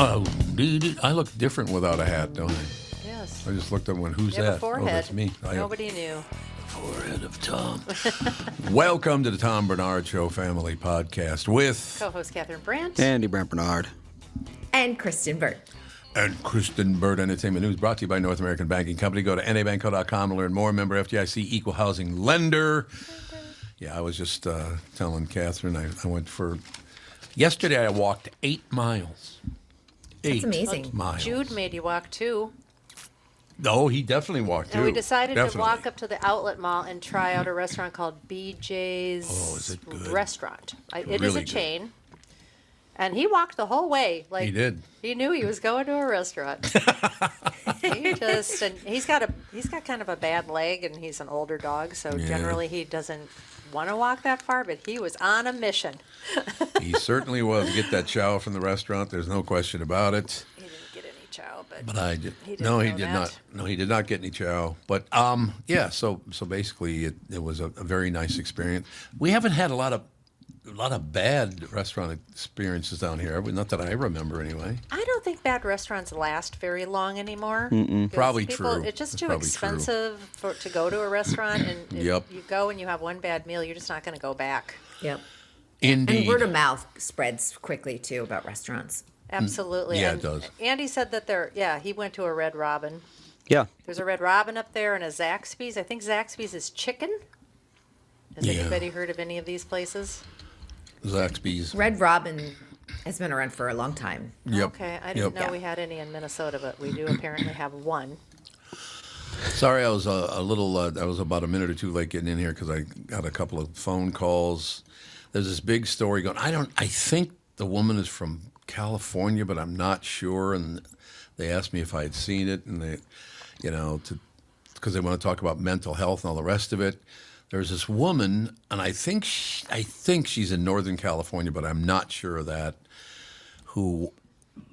Oh, I look different without a hat, don't I? Yes. I just looked up and went, who's You have that? a forehead. Oh, that's me. Nobody knew. Forehead of Tom. Welcome to the Tom Bernard Show Family Podcast with Co-host Catherine Brandt. Andy Brant Bernard. And Kristen Burt. and Kristen Bird. Entertainment News brought to you by North American Banking Company. Go to nabanco.com to learn more. Member FDIC, equal housing lender. Yeah, I was just telling Catherine I went for... Yesterday I walked 8 miles. That's amazing. 8 miles. Jude made you walk too. Oh, he definitely walked too. And we decided to Definitely. walk up to the outlet mall and try out a restaurant called BJ's Oh, is it good? Restaurant. It is Really a good. chain. And he walked the whole way. Like He did. He knew he was going to a restaurant. He's got kind of a bad leg, and he's an older dog, so Yeah. generally he doesn't want to walk that far. But he was on a mission. He certainly was. Get that chow from the restaurant. There's no question about it. He didn't get any chow, But I did. He didn't No, he know did that. not. No, he did not get any chow. But yeah. So basically, it was a very nice experience. We haven't had a lot of bad restaurant experiences down here. Not that I remember, anyway. I don't think bad restaurants last very long anymore. 'Cause Probably true. It's just That's too probably true. expensive to go to a restaurant, and if Yep. you go and you have one bad meal, you're just not going to go back. Yep. Indeed. And word of mouth spreads quickly, too, about restaurants. Absolutely. Yeah, And it does. Andy said that he went to a Red Robin. Yeah. There's a Red Robin up there and a Zaxby's. I think Zaxby's is chicken. Has Yeah. anybody heard of any of these places? Zaxby's. Red Robin has been around for a long time. Yep. Okay, I didn't Yep. know we had any in Minnesota, but we do apparently have one. Sorry, I was a little. I was about a minute or two late getting in here because I got a couple of phone calls. There's this big story going. I think the woman is from California, but I'm not sure. And they asked me if I had seen it, and they, because they want to talk about mental health and all the rest of it. There's this woman, and I think she's in Northern California, but I'm not sure of that, who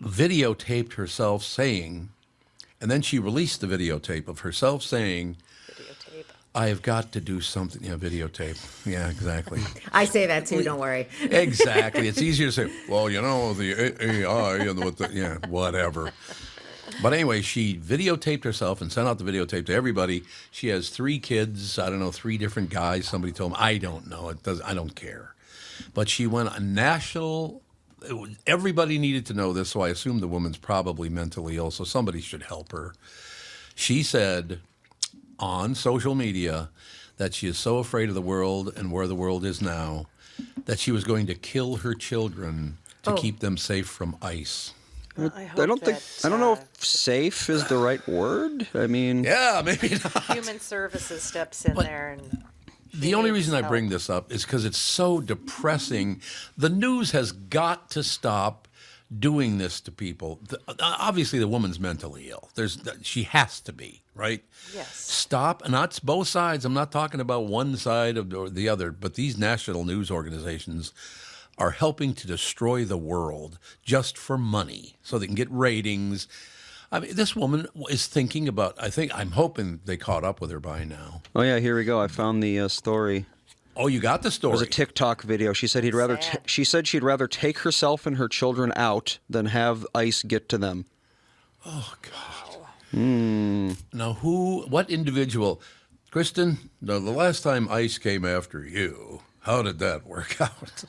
videotaped herself saying, and then she released the videotape of herself saying, Videotape. I have got to do something. Yeah, videotape. Yeah, exactly. I say that, too. Don't worry. Exactly. It's easier to say, well, the AI and whatever. But anyway, she videotaped herself and sent out the videotape to everybody. She has 3 kids. I don't know, 3 different guys. Somebody told me. I don't know. I don't care. But she went on national. Everybody needed to know this, so I assume the woman's probably mentally ill, so somebody should help her. She said on social media that she is so afraid of the world and where the world is now that she was going to kill her children to keep them safe from ICE. Well, I don't know if safe is the right word. I mean, Yeah, maybe not. Human Services steps in there and The only needs reason I help. bring this up is because it's so depressing. The news has got to stop doing this to people. Obviously, the woman's mentally ill. She has to be, right? Yes. Stop, and that's both sides. I'm not talking about one side or the other, but these national news organizations are helping to destroy the world just for money so they can get ratings. I mean, this woman is thinking about, I'm hoping they caught up with her by now. oh yeah, here we go. I found the story. Oh, you got the It story. was a TikTok video. She said Sad. she said she'd rather take herself and her children out than have ICE get to them. Oh, God. Now, what individual? Kristen, the last time ICE came after you, how did that work out?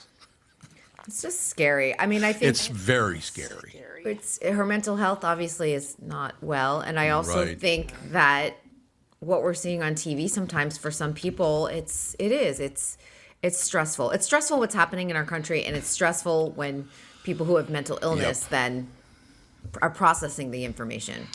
It's just scary. I mean, I think It's very scary. her mental health obviously is not well. And I also Right. think that what we're seeing on TV sometimes for some people, it's stressful. It's stressful what's happening in our country, and it's stressful when people who have mental illness then are processing the information.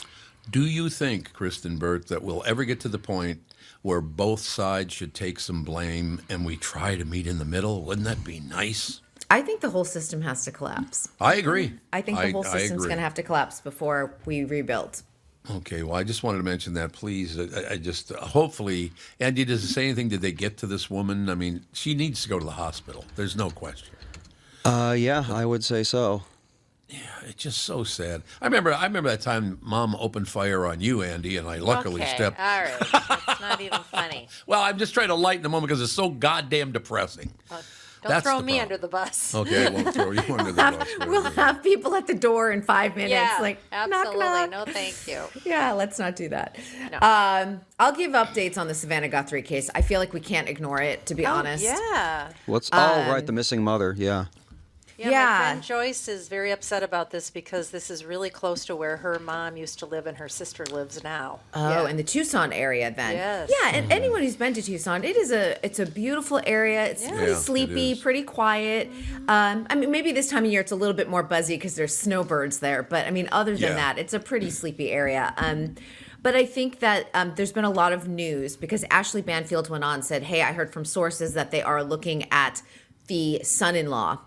Do you think, Kristen Burt, that we'll ever get to the point where both sides should take some blame and we try to meet in the middle? Wouldn't that be nice? I think the whole system has to collapse. I agree. I think the whole I system's agree. going to have to collapse before we rebuild. Okay, well, I just wanted to mention that, please. I just, hopefully, Andy, does it say anything? Did they get to this woman? I mean, she needs to go to the hospital. There's no question. Yeah, I would say so. Yeah, it's just so sad. I remember that time Mom opened fire on you, Andy, and I luckily Okay, stepped. all right. That's not even funny. Well, I'm just trying to lighten the moment because it's so goddamn depressing. Don't throw the me problem. under the bus. Okay, I won't throw you under the bus. We'll have people at the door in 5 minutes. Yeah, Knock, absolutely. knock. No, thank you. Yeah, let's not do that. No. I'll give updates on the Savannah Guthrie case. I feel like we can't ignore it, to be honest. Yeah. Right, the missing mother. Yeah. Yeah, Yeah. my friend Joyce is very upset about this because this is really close to where her mom used to live and her sister lives now. Oh, Yeah. in the Tucson area then. Yes. Yeah, and anyone who's been to Tucson, it's a beautiful area. It's Yeah. pretty Yeah, it sleepy, is. pretty quiet. I mean, maybe this time of year it's a little bit more buzzy because there's snowbirds there. But I mean, other than Yeah. that, it's a pretty sleepy area. But I think that there's been a lot of news because Ashley Banfield went on and said, hey, I heard from sources that they are looking at the son-in-law.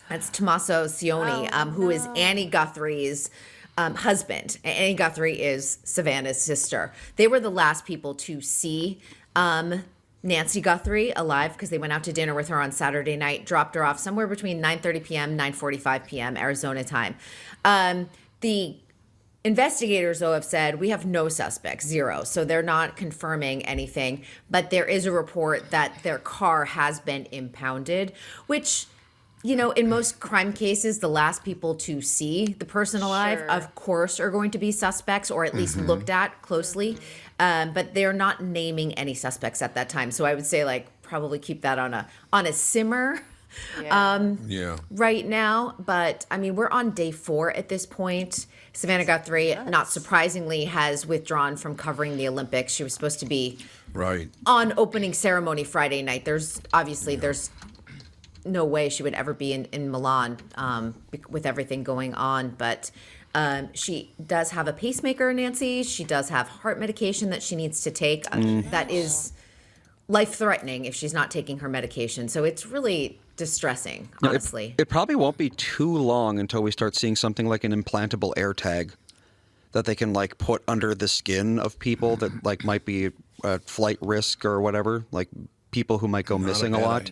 That's Tommaso Cioni, who is Annie Guthrie's husband. Annie Guthrie is Savannah's sister. They were the last people to see Nancy Guthrie alive because they went out to dinner with her on Saturday night, dropped her off somewhere between 9:30 p.m., 9:45 p.m. Arizona time. The investigators, though, have said we have no suspects, zero. So they're not confirming anything. But there is a report that their car has been impounded, which... You know, in most crime cases, the last people to see the person alive, Sure. of course, are going to be suspects or at least looked at closely. But they're not naming any suspects at that time. So I would say, like, probably keep that on a simmer Yeah. Yeah. right now. But I mean, we're on day 4 at this point. Savannah Guthrie, not surprisingly, has withdrawn from covering the Olympics. She was supposed to be Right. on opening ceremony Friday night. There's no way she would ever be in Milan with everything going on. But she does have a pacemaker, Nancy. She does have heart medication that she needs to take. That is life-threatening if she's not taking her medication. So it's really distressing, Now, honestly. It probably won't be too long until we start seeing something like an implantable AirTag that they can like put under the skin of people that like might be at flight risk or whatever, like people who might go missing a lot.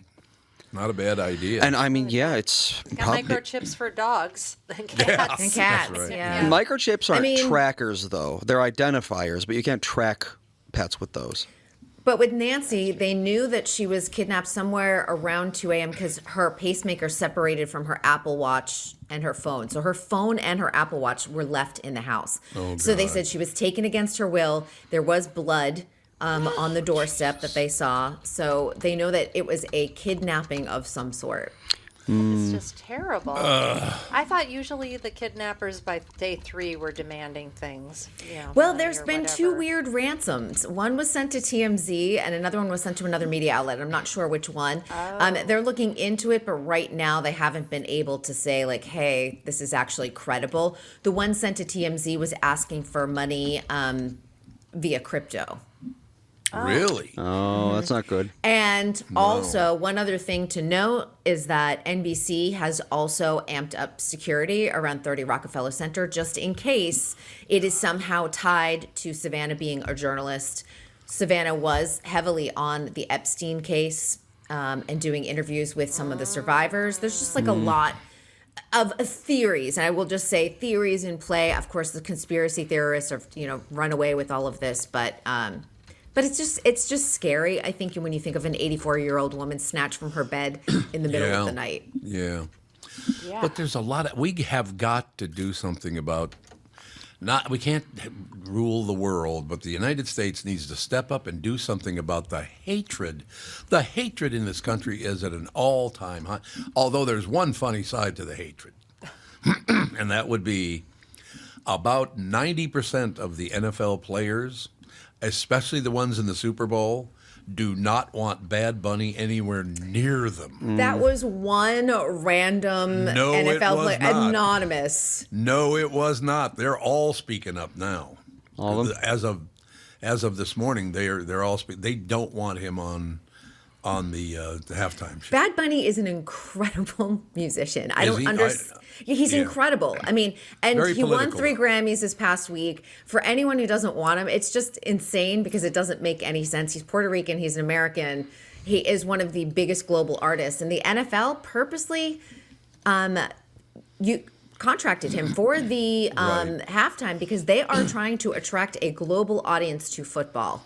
Not a bad idea. And I mean, yeah, it's Got probably microchips for dogs and cats. And cats, right. yeah. microchips aren't mean- trackers though; they're identifiers, but you can't track pets with those. But with Nancy, they knew that she was kidnapped somewhere around 2 a.m. because her pacemaker separated from her Apple Watch and her phone. So her phone and her Apple Watch were left in the house. Oh, so they God. said she was taken against her will. There was blood on the doorstep that they saw. So they know that it was a kidnapping of some sort. It's just terrible. I thought usually the kidnappers by day 3 were demanding things. You know, Well, money there's or been 2 whatever. weird ransoms. One was sent to TMZ and another one was sent to another media outlet. I'm not sure which one. They're looking into it, but right now they haven't been able to say, like, hey, this is actually credible. The one sent to TMZ was asking for money via crypto. Really? Oh, that's not good. And also, one other thing to note is that NBC has also amped up security around 30 Rockefeller Center just in case it is somehow tied to Savannah being a journalist. Savannah was heavily on the Epstein case and doing interviews with some of the survivors. There's just like a lot of theories, and I will just say theories in play. Of course, the conspiracy theorists have, run away with all of this, but it's just scary, I think, when you think of an 84-year-old woman snatched from her bed in the middle of the night. Yeah. Yeah. But there's a lot of, we have got to do something about, we can't rule the world, but the United States needs to step up and do something about the hatred. The hatred in this country is at an all-time high, although there's one funny side to the hatred, and that would be about 90% of the NFL players, especially the ones in the Super Bowl, do not want Bad Bunny anywhere near them. That was one random No, it NFL was player, not. anonymous. No, it was not. They're all speaking up now. All of them? As of this morning, they're all speaking. They don't want him on the halftime show. Bad Bunny is an incredible musician. I Is don't he? understand. He's Yeah. incredible. I mean, and Very he won political. 3 Grammys this past week. For anyone who doesn't want him, it's just insane because it doesn't make any sense. He's Puerto Rican. He's an American. He is one of the biggest global artists. And the NFL purposely you contracted him for the Right. halftime because they are trying to attract a global audience to football.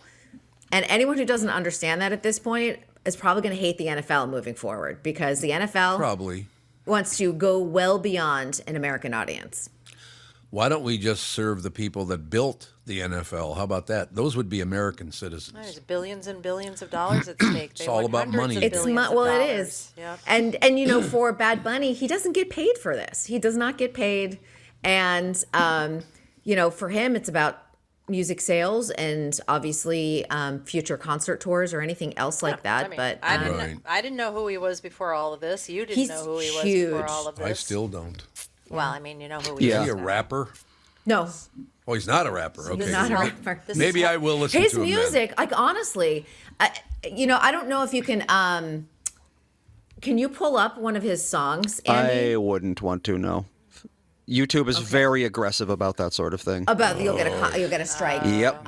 And anyone who doesn't understand that at this point, is probably going to hate the NFL moving forward because the NFL Probably. wants to go well beyond an American audience. Why don't we just serve the people that built the NFL? How about that? Those would be American citizens. There's billions and billions of dollars at stake. It's all about money. It's It is. Yep. And you know, for Bad Bunny, he doesn't get paid for this. He does not get paid, and you know, for him, it's about music sales and obviously future concert tours or anything else like that. I mean, but Right. I didn't know who he was before all of this. You didn't He's know who he was huge. before all of this. I still don't. Well, I mean, you know who he Yeah. Is is. he a now. rapper? no, Oh, he's not a rapper. Okay. he's not a rapper. This Maybe is I will listen His to him then. music, like honestly, you know, I don't know if you can you pull up one of his songs, Andy? I wouldn't want to, no. YouTube is very aggressive about that sort of thing. About you'll get a strike. Yep.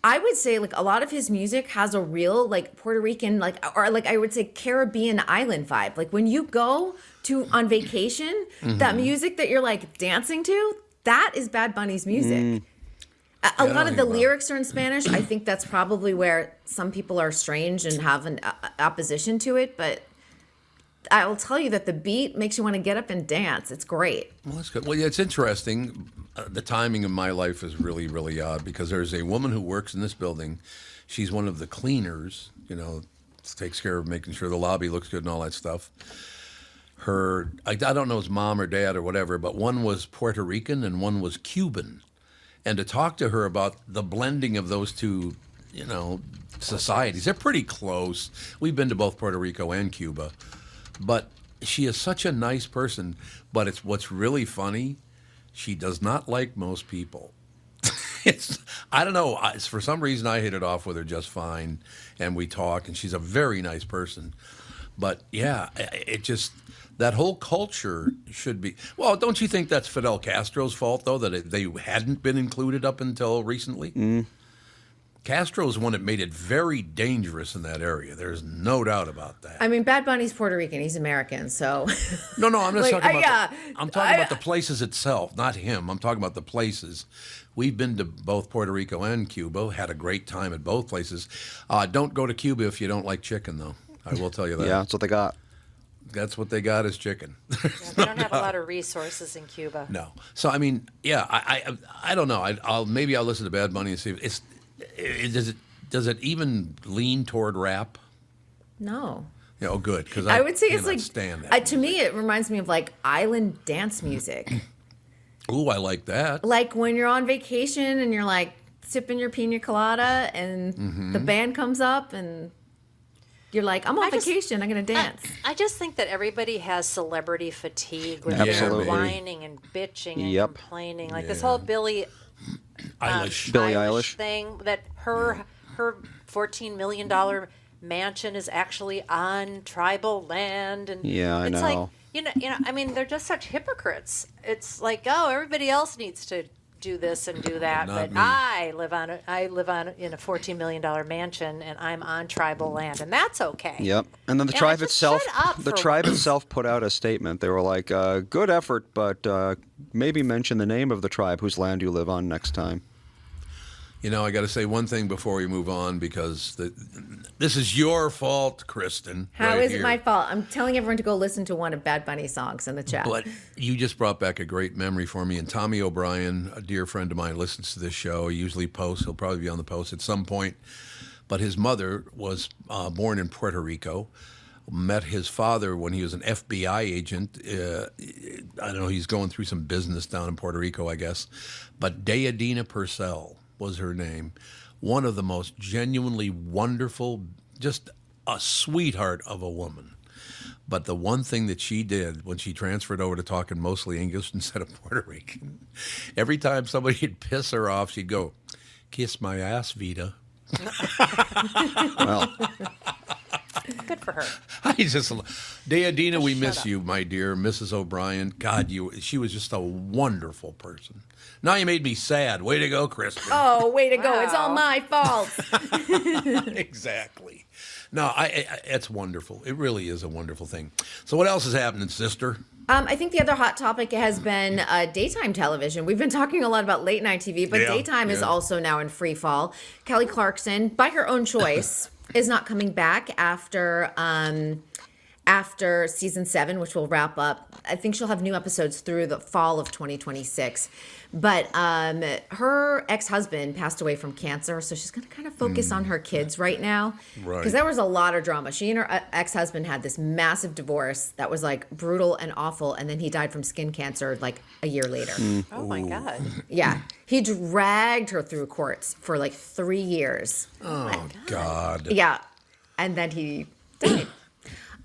I would say like a lot of his music has a real like Puerto Rican or I would say Caribbean island vibe. Like when you go on vacation, that music that you're like dancing to, that is Bad Bunny's music. A lot of the lyrics are in Spanish. I think that's probably where some people are strange and have an opposition to it. But I will tell you that the beat makes you want to get up and dance. It's great. Well, that's good. Well, yeah, it's interesting. The timing of my life is really, really odd because there's a woman who works in this building. She's one of the cleaners, you know, takes care of making sure the lobby looks good and all that stuff. I don't know his mom or dad or whatever, but one was Puerto Rican and one was Cuban. And to talk to her about the blending of those two, you know, societies, they're pretty close. We've been to both Puerto Rico and Cuba. But she is such a nice person. But it's what's really funny, she does not like most people. I don't know. For some reason, I hit it off with her just fine, and we talk, and she's a very nice person. But yeah, it just that whole culture should be. Well, don't you think that's Fidel Castro's fault though that they hadn't been included up until recently? Castro's one that made it very dangerous in that area. There's no doubt about that. I mean, Bad Bunny's Puerto Rican. He's American, so. No, I'm just Like, talking about. yeah, I'm talking about the places itself, not him. I'm talking about the places. We've been to both Puerto Rico and Cuba. Had a great time at both places. Don't go to Cuba if you don't like chicken, though. I will tell you that. Yeah, that's what they got. That's what they got is chicken. Yeah, they don't have a lot of resources in Cuba. No. So I mean, yeah, I don't know. I'll listen to Bad Bunny and see if does it even lean toward rap? No. Yeah, oh, good. Because I would say it's cannot like, stand that to me, it reminds me of like island dance music. Ooh, I like that. Like when you're on vacation and you're like sipping your pina colada and the band comes up and you're like, I'm on vacation, I'm going to dance. I just think that everybody has celebrity fatigue where Absolutely. they're whining and bitching and Yep. complaining. Like this whole Billie Eilish. Billie Eilish. thing that her $14 million mansion is actually on tribal land, and Yeah, I it's know. like you know. I mean, they're just such hypocrites. It's like, oh, everybody else needs to do this and do that, Not but me. I live in a $14 million mansion, and I'm on tribal land, and that's okay. Yep. And then the Yeah, tribe just itself shut up the for tribe once. itself put out a statement. They were like, good effort, but maybe mention the name of the tribe whose land you live on next time. You know, I got to say one thing before we move on because this is your fault, Kristen. How right is here. it my fault? I'm telling everyone to go listen to one of Bad Bunny's songs in the chat. But you just brought back a great memory for me. And Tommy O'Brien, a dear friend of mine, listens to this show. He usually posts. He'll probably be on the post at some point. But his mother was born in Puerto Rico. Met his father when he was an FBI agent. I don't know, he's going through some business down in Puerto Rico, I guess. But Deadina Purcell was her name. One of the most genuinely wonderful, just a sweetheart of a woman. But the one thing that she did when she transferred over to talking mostly English instead of Puerto Rican, every time somebody'd piss her off, she'd go, "Kiss my ass, Vita." Well, Good for her. I just, Deadina, we miss up. you, my dear Mrs. O'Brien. God, she was just a wonderful person. Now you made me sad. Way to go, Kristen. Oh, way to go. It's all Wow. my fault. Exactly. No, it's wonderful. It really is a wonderful thing. So what else is happening, sister? I think the other hot topic has been daytime television. We've been talking a lot about late night TV, but Yeah, daytime is yeah. also now in free fall. Kelly Clarkson, by her own choice, is not coming back after season 7, which will wrap up. I think she'll have new episodes through the fall of 2026. But her ex-husband passed away from cancer, so she's going to kind of focus on her kids right now. Right. Because there was a lot of drama. She and her ex-husband had this massive divorce that was like brutal and awful, and then he died from skin cancer like a year later. Oh my God. Yeah. He dragged her through courts for like 3 years. Oh, God. Yeah. And then he died.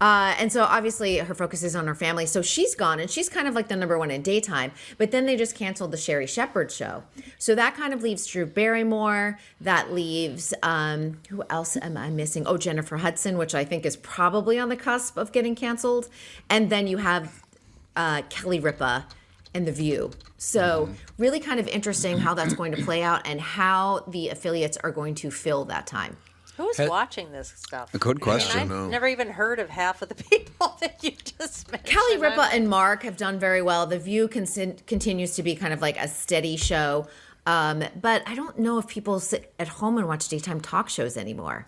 And so obviously her focus is on her family. So she's gone, and she's kind of like the number one in daytime. But then they just canceled the Sherry Shepherd show. So that kind of leaves Drew Barrymore. That leaves, who else am I missing? Oh, Jennifer Hudson, which I think is probably on the cusp of getting canceled. And then you have Kelly Ripa and The View. So really kind of interesting how that's going to play out and how the affiliates are going to fill that time. Who's watching this stuff? A good question. I mean, I've never even heard of half of the people that you just mentioned. Kelly Ripa and Mark have done very well. The View continues to be kind of like a steady show. But I don't know if people sit at home and watch daytime talk shows anymore.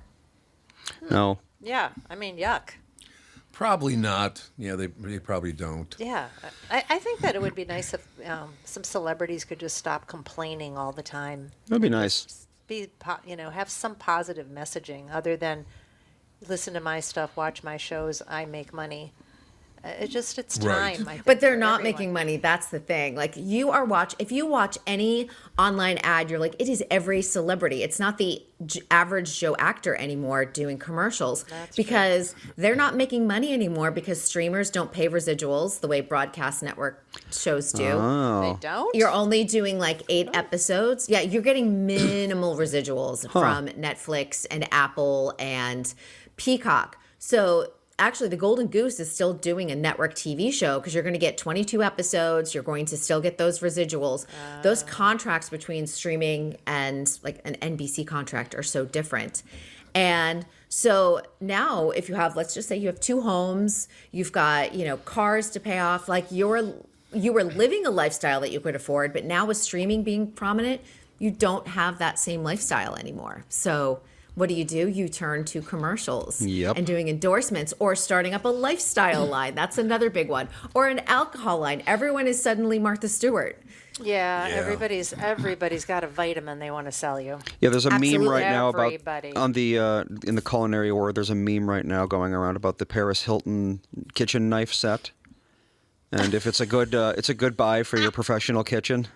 No. Yeah, I mean, yuck. Probably not. Yeah, they probably don't. Yeah, I think that it would be nice if some celebrities could just stop complaining all the time. That'd be nice. Have some positive messaging other than listen to my stuff, watch my shows, I make money. It's time. Right. I think, But they're for not everyone. making money. That's the thing. Like if you watch any online ad, you're like, it is every celebrity. It's not the average Joe actor anymore doing commercials because they're not making money anymore because streamers don't pay residuals the way broadcast network shows do. They don't? You're only doing like 8 episodes. Yeah, you're getting minimal residuals from Netflix and Apple and Peacock. So actually, the Golden Goose is still doing a network TV show because you're going to get 22 episodes. You're going to still get those residuals. Those contracts between streaming and like an NBC contract are so different. And so now if you have, let's just say you have 2 homes, you've got, cars to pay off, like you were living a lifestyle that you could afford, but now with streaming being prominent, you don't have that same lifestyle anymore. So what do? You turn to commercials and doing endorsements or starting up a lifestyle line. That's another big one. Or an alcohol line. Everyone is suddenly Martha Stewart. Yeah, everybody's got a vitamin they want to sell you. Yeah, there's a meme Absolutely. right now about Everybody. on the in the culinary world. There's a meme right now going around about the Paris Hilton kitchen knife set, and if it's a good buy for your professional kitchen.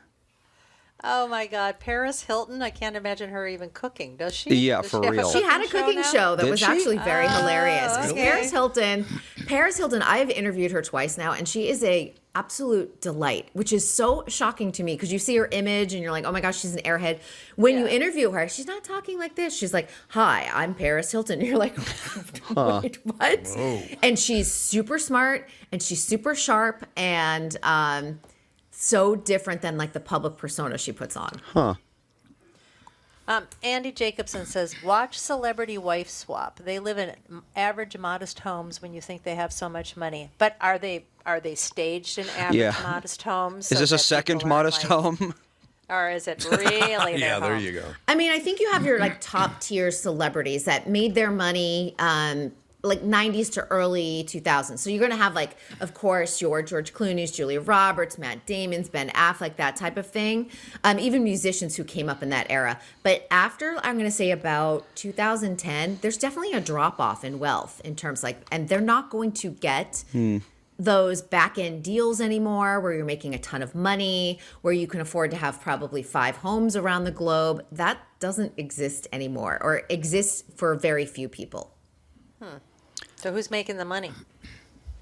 Oh my God, Paris Hilton! I can't imagine her even cooking. Does she? Yeah, Does for she have real. She had a cooking now? show that Did was she? actually very hilarious. 'Cause okay. Paris Hilton, I have interviewed her twice now, and she is a absolute delight, which is so shocking to me because you see her image and you're like, oh my gosh, she's an airhead. When you interview her, she's not talking like this. She's like, hi, I'm Paris Hilton. And you're like, wait, what? Whoa. And she's super smart and she's super sharp and so different than like the public persona she puts on. Huh. Andy Jacobson says, watch Celebrity Wife Swap. They live in average, modest homes when you think they have so much money. But are they staged in average, modest homes? Is so this a that second people are modest like- home? Or is it really their Yeah, there home? you go. I mean, I think you have your like top tier celebrities that made their money like 90s to early 2000s. So you're going to have like, of course, your George Clooney's, Julia Roberts, Matt Damon's, Ben Affleck, that type of thing. Even musicians who came up in that era. But after, I'm going to say about 2010, there's definitely a drop off in wealth in terms like, and they're not going to get those back end deals anymore where you're making a ton of money, where you can afford to have probably 5 homes around the globe. That doesn't exist anymore or exists for very few people. So who's making the money?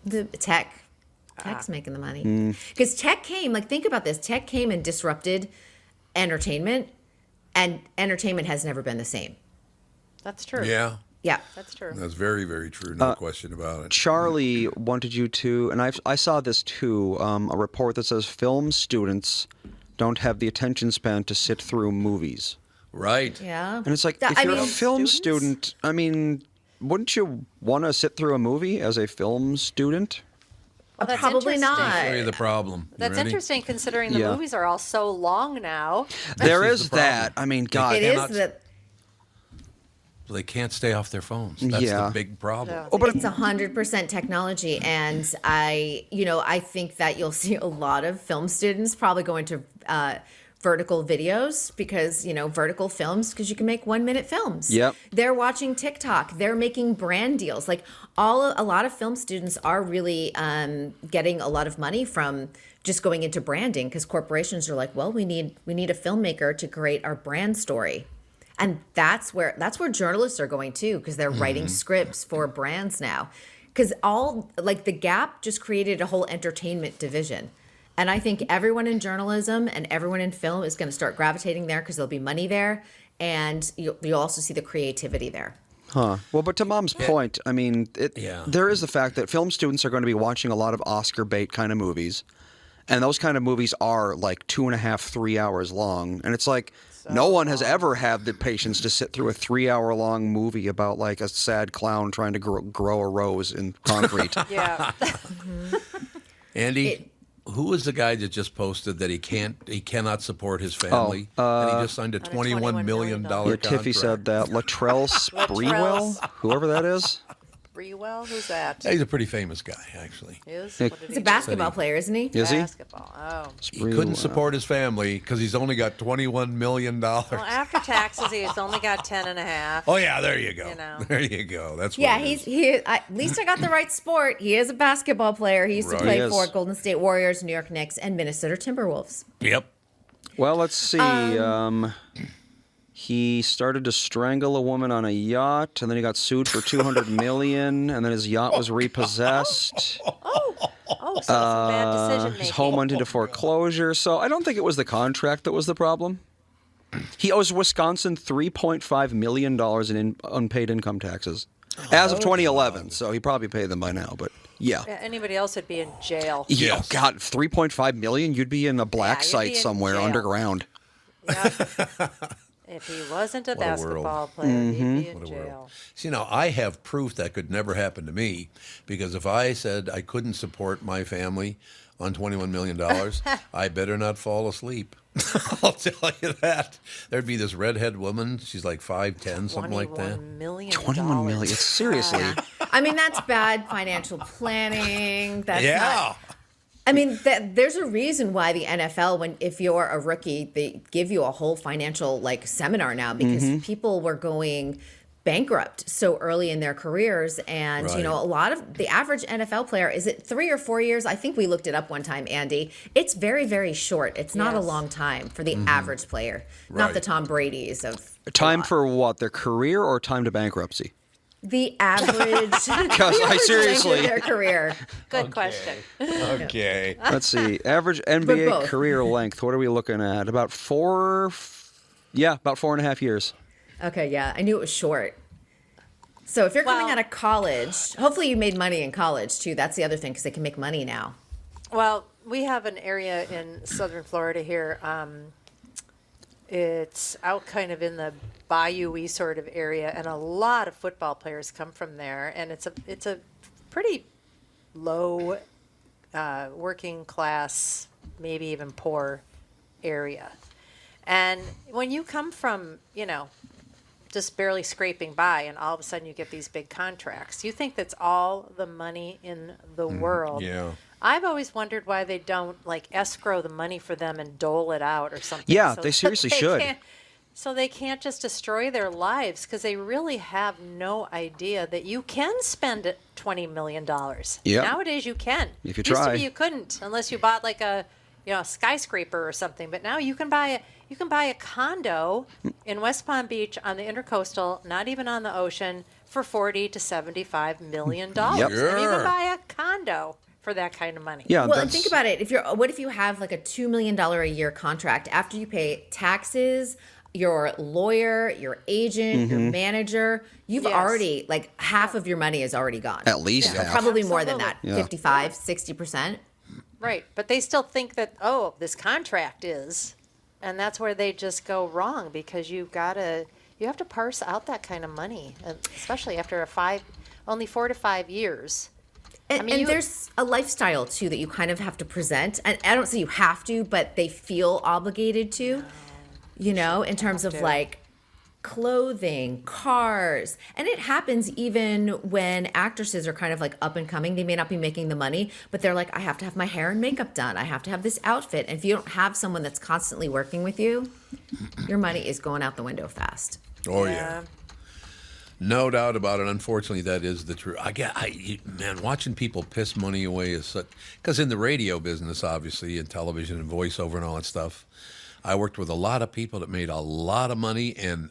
The tech's making the money because tech came, like, think about this. Tech came and disrupted entertainment, and entertainment has never been the same. That's true. Yeah, Yeah. That's true. that's very, very true. No question about it. Charlie wanted you to, and I saw this too, a report that says film students don't have the attention span to sit through movies. Right. Yeah. And it's like, That- if I you're mean, a film students? student, I mean, wouldn't you want to sit through a movie as a film student? Well, that's Probably interesting. not. Show you the problem. You That's ready? interesting considering the Yeah. movies are all so long now. There is is the problem. that. I mean, God. It is cannot- that. So they can't stay off their phones. That's Yeah. the big problem. Yeah. Oh, but It's 100% technology, and I think that you'll see a lot of film students probably go into vertical videos because vertical films because you can make 1-minute films. Yep. They're watching TikTok. They're making brand deals. Like a lot of film students are really getting a lot of money from just going into branding because corporations are like, well, we need a filmmaker to create our brand story. And that's where journalists are going too, because they're writing scripts for brands now. Because The Gap just created a whole entertainment division. And I think everyone in journalism and everyone in film is going to start gravitating there because there'll be money there. And you'll also see the creativity there. Huh. Well, but to Mom's point, I mean, there is the fact that film students are going to be watching a lot of Oscar bait kind of movies. And those kind of movies are like 2.5, 3 hours long. And it's like, no one has ever had the patience to sit through a 3-hour-long movie about like a sad clown trying to grow a rose in concrete. Yeah. Andy, who was the guy that just posted that he cannot support his family, and he just signed a $21 million Yeah, contract? Tiffy said that. Latrell Sprewell, whoever that is. Sprewell? Who's that? Yeah, he's a pretty famous guy, actually. Is? Yeah. What did He's he a basketball player, isn't he? Is he? Basketball. Oh. He couldn't support his family because he's only got $21 million. Well, after taxes, he's only got 10 and a half. Oh, yeah, there you go. You know. There you go. That's what Yeah, it is. at least I got the right sport. He is a basketball player. He used to Right. play He is. for Golden State Warriors, New York Knicks, and Minnesota Timberwolves. Yep. Well, let's see. He started to strangle a woman on a yacht, and then he got sued for $200 million, and then his yacht was repossessed. Oh, so it's a bad decision His making. home went into foreclosure. So I don't think it was the contract that was the problem. He owes Wisconsin $3.5 million in unpaid income taxes as of 2011. So he probably paid them by now. But yeah. Anybody else would be in jail. Yeah, Yes. God, $3.5 million? You'd be in a black Yeah, you'd site be in somewhere jail. underground. Yep. If he wasn't a What a world. basketball player, he'd be in What a jail. world. See, now I have proof that could never happen to me because if I said I couldn't support my family on $21 million, I better not fall asleep. I'll tell you that. There'd be this redhead woman. She's like 5'10", something like that. $21 million. 21 million. Seriously. I mean, that's bad financial planning. That's Yeah. not. I mean, there's a reason why the NFL, if you're a rookie, they give you a whole financial seminar now because people were going bankrupt so early in their careers, and Right. a lot of the average NFL player is it 3 or 4 years? I think we looked it up one time, Andy. It's very, very short. It's not a Yes. long time for the average player, not Right. the Tom Brady's of Time for what? Their career or time to bankruptcy? the average. Because the I average seriously. length of their career. Good question. Okay. Let's see. Average NBA both. career length. What are we looking at? About 4.5 years. Okay, yeah, I knew it was short. So if you're coming Well- out of college, hopefully you made money in college too. That's the other thing because they can make money now. Well, we have an area in southern Florida here. It's out kind of in the bayou-y sort of area, and a lot of football players come from there. And it's a pretty low working class, maybe even poor area. And when you come from, just barely scraping by, and all of a sudden you get these big contracts, you think that's all the money in the world. Yeah. I've always wondered why they don't escrow the money for them and dole it out or something. Yeah, so they that seriously should. So they can't just destroy their lives because they really have no idea that you can spend $20 million. Yep. Nowadays you can. If you Used try. to be you couldn't unless you bought a skyscraper or something. But now you can buy a condo in West Palm Beach on the Intercoastal, not even on the ocean, for $40 to $75 million. Yep. I mean, you Sure. can buy a condo for that kind of money. Yeah, Well, and that's, think about it. What if you have a $2 million a year contract after you pay taxes, your lawyer, your agent, your manager? You've Yes. already half of your money is already gone. at least half. Probably more than that. Absolutely. 55, 60%. Right. But they still think that, this contract is. And that's where they just go wrong because you have to parse out that kind of money, especially after only 4 to 5 years. And, mean, there's a lifestyle too that you kind of have to present. And I don't say you have to, but they feel obligated to, in terms of to. clothing, cars. And it happens even when actresses are kind of like up and coming. They may not be making the money, but they're like, I have to have my hair and makeup done. I have to have this outfit. And if you don't have someone that's constantly working with you, your money is going out the window fast. Oh, yeah. No doubt about it. Unfortunately, that is the truth. Man, watching people piss money away is such... Because in the radio business, obviously, and television and voiceover and all that stuff, I worked with a lot of people that made a lot of money, and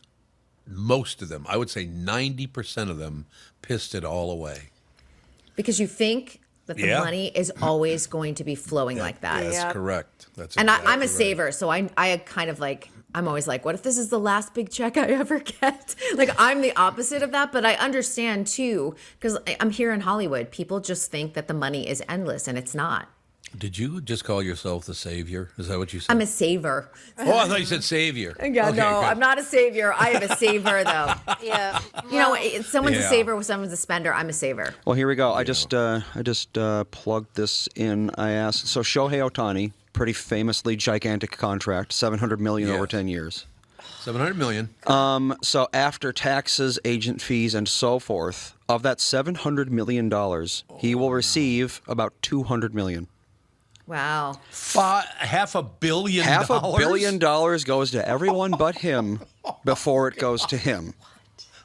most of them, I would say 90% of them, pissed it all away. Because you think that the money is always going to be flowing like that. That's correct. That's And exactly I'm a right. saver, so I kind of like, I'm always like, what if this is the last big check I ever get? Like, I'm the opposite of that, but I understand too, because I'm here in Hollywood. People just think that the money is endless, and it's not. Did you just call yourself the savior? Is that what you said? I'm a saver. Oh, I thought you said savior. Yeah, Okay, no, good. I'm not a savior. I am a saver, though. Yeah. You know, someone's a Yeah. saver, someone's a spender. I'm a saver. Well, here we go. I just plugged this in. I asked. So Shohei Ohtani, pretty famously gigantic contract, $700 million over Yes. 10 years. $700 million. So after taxes, agent fees, and so forth, of that $700 million, he will receive about $200 million. Wow. $500 million. $500 million goes to everyone but him before it goes to him.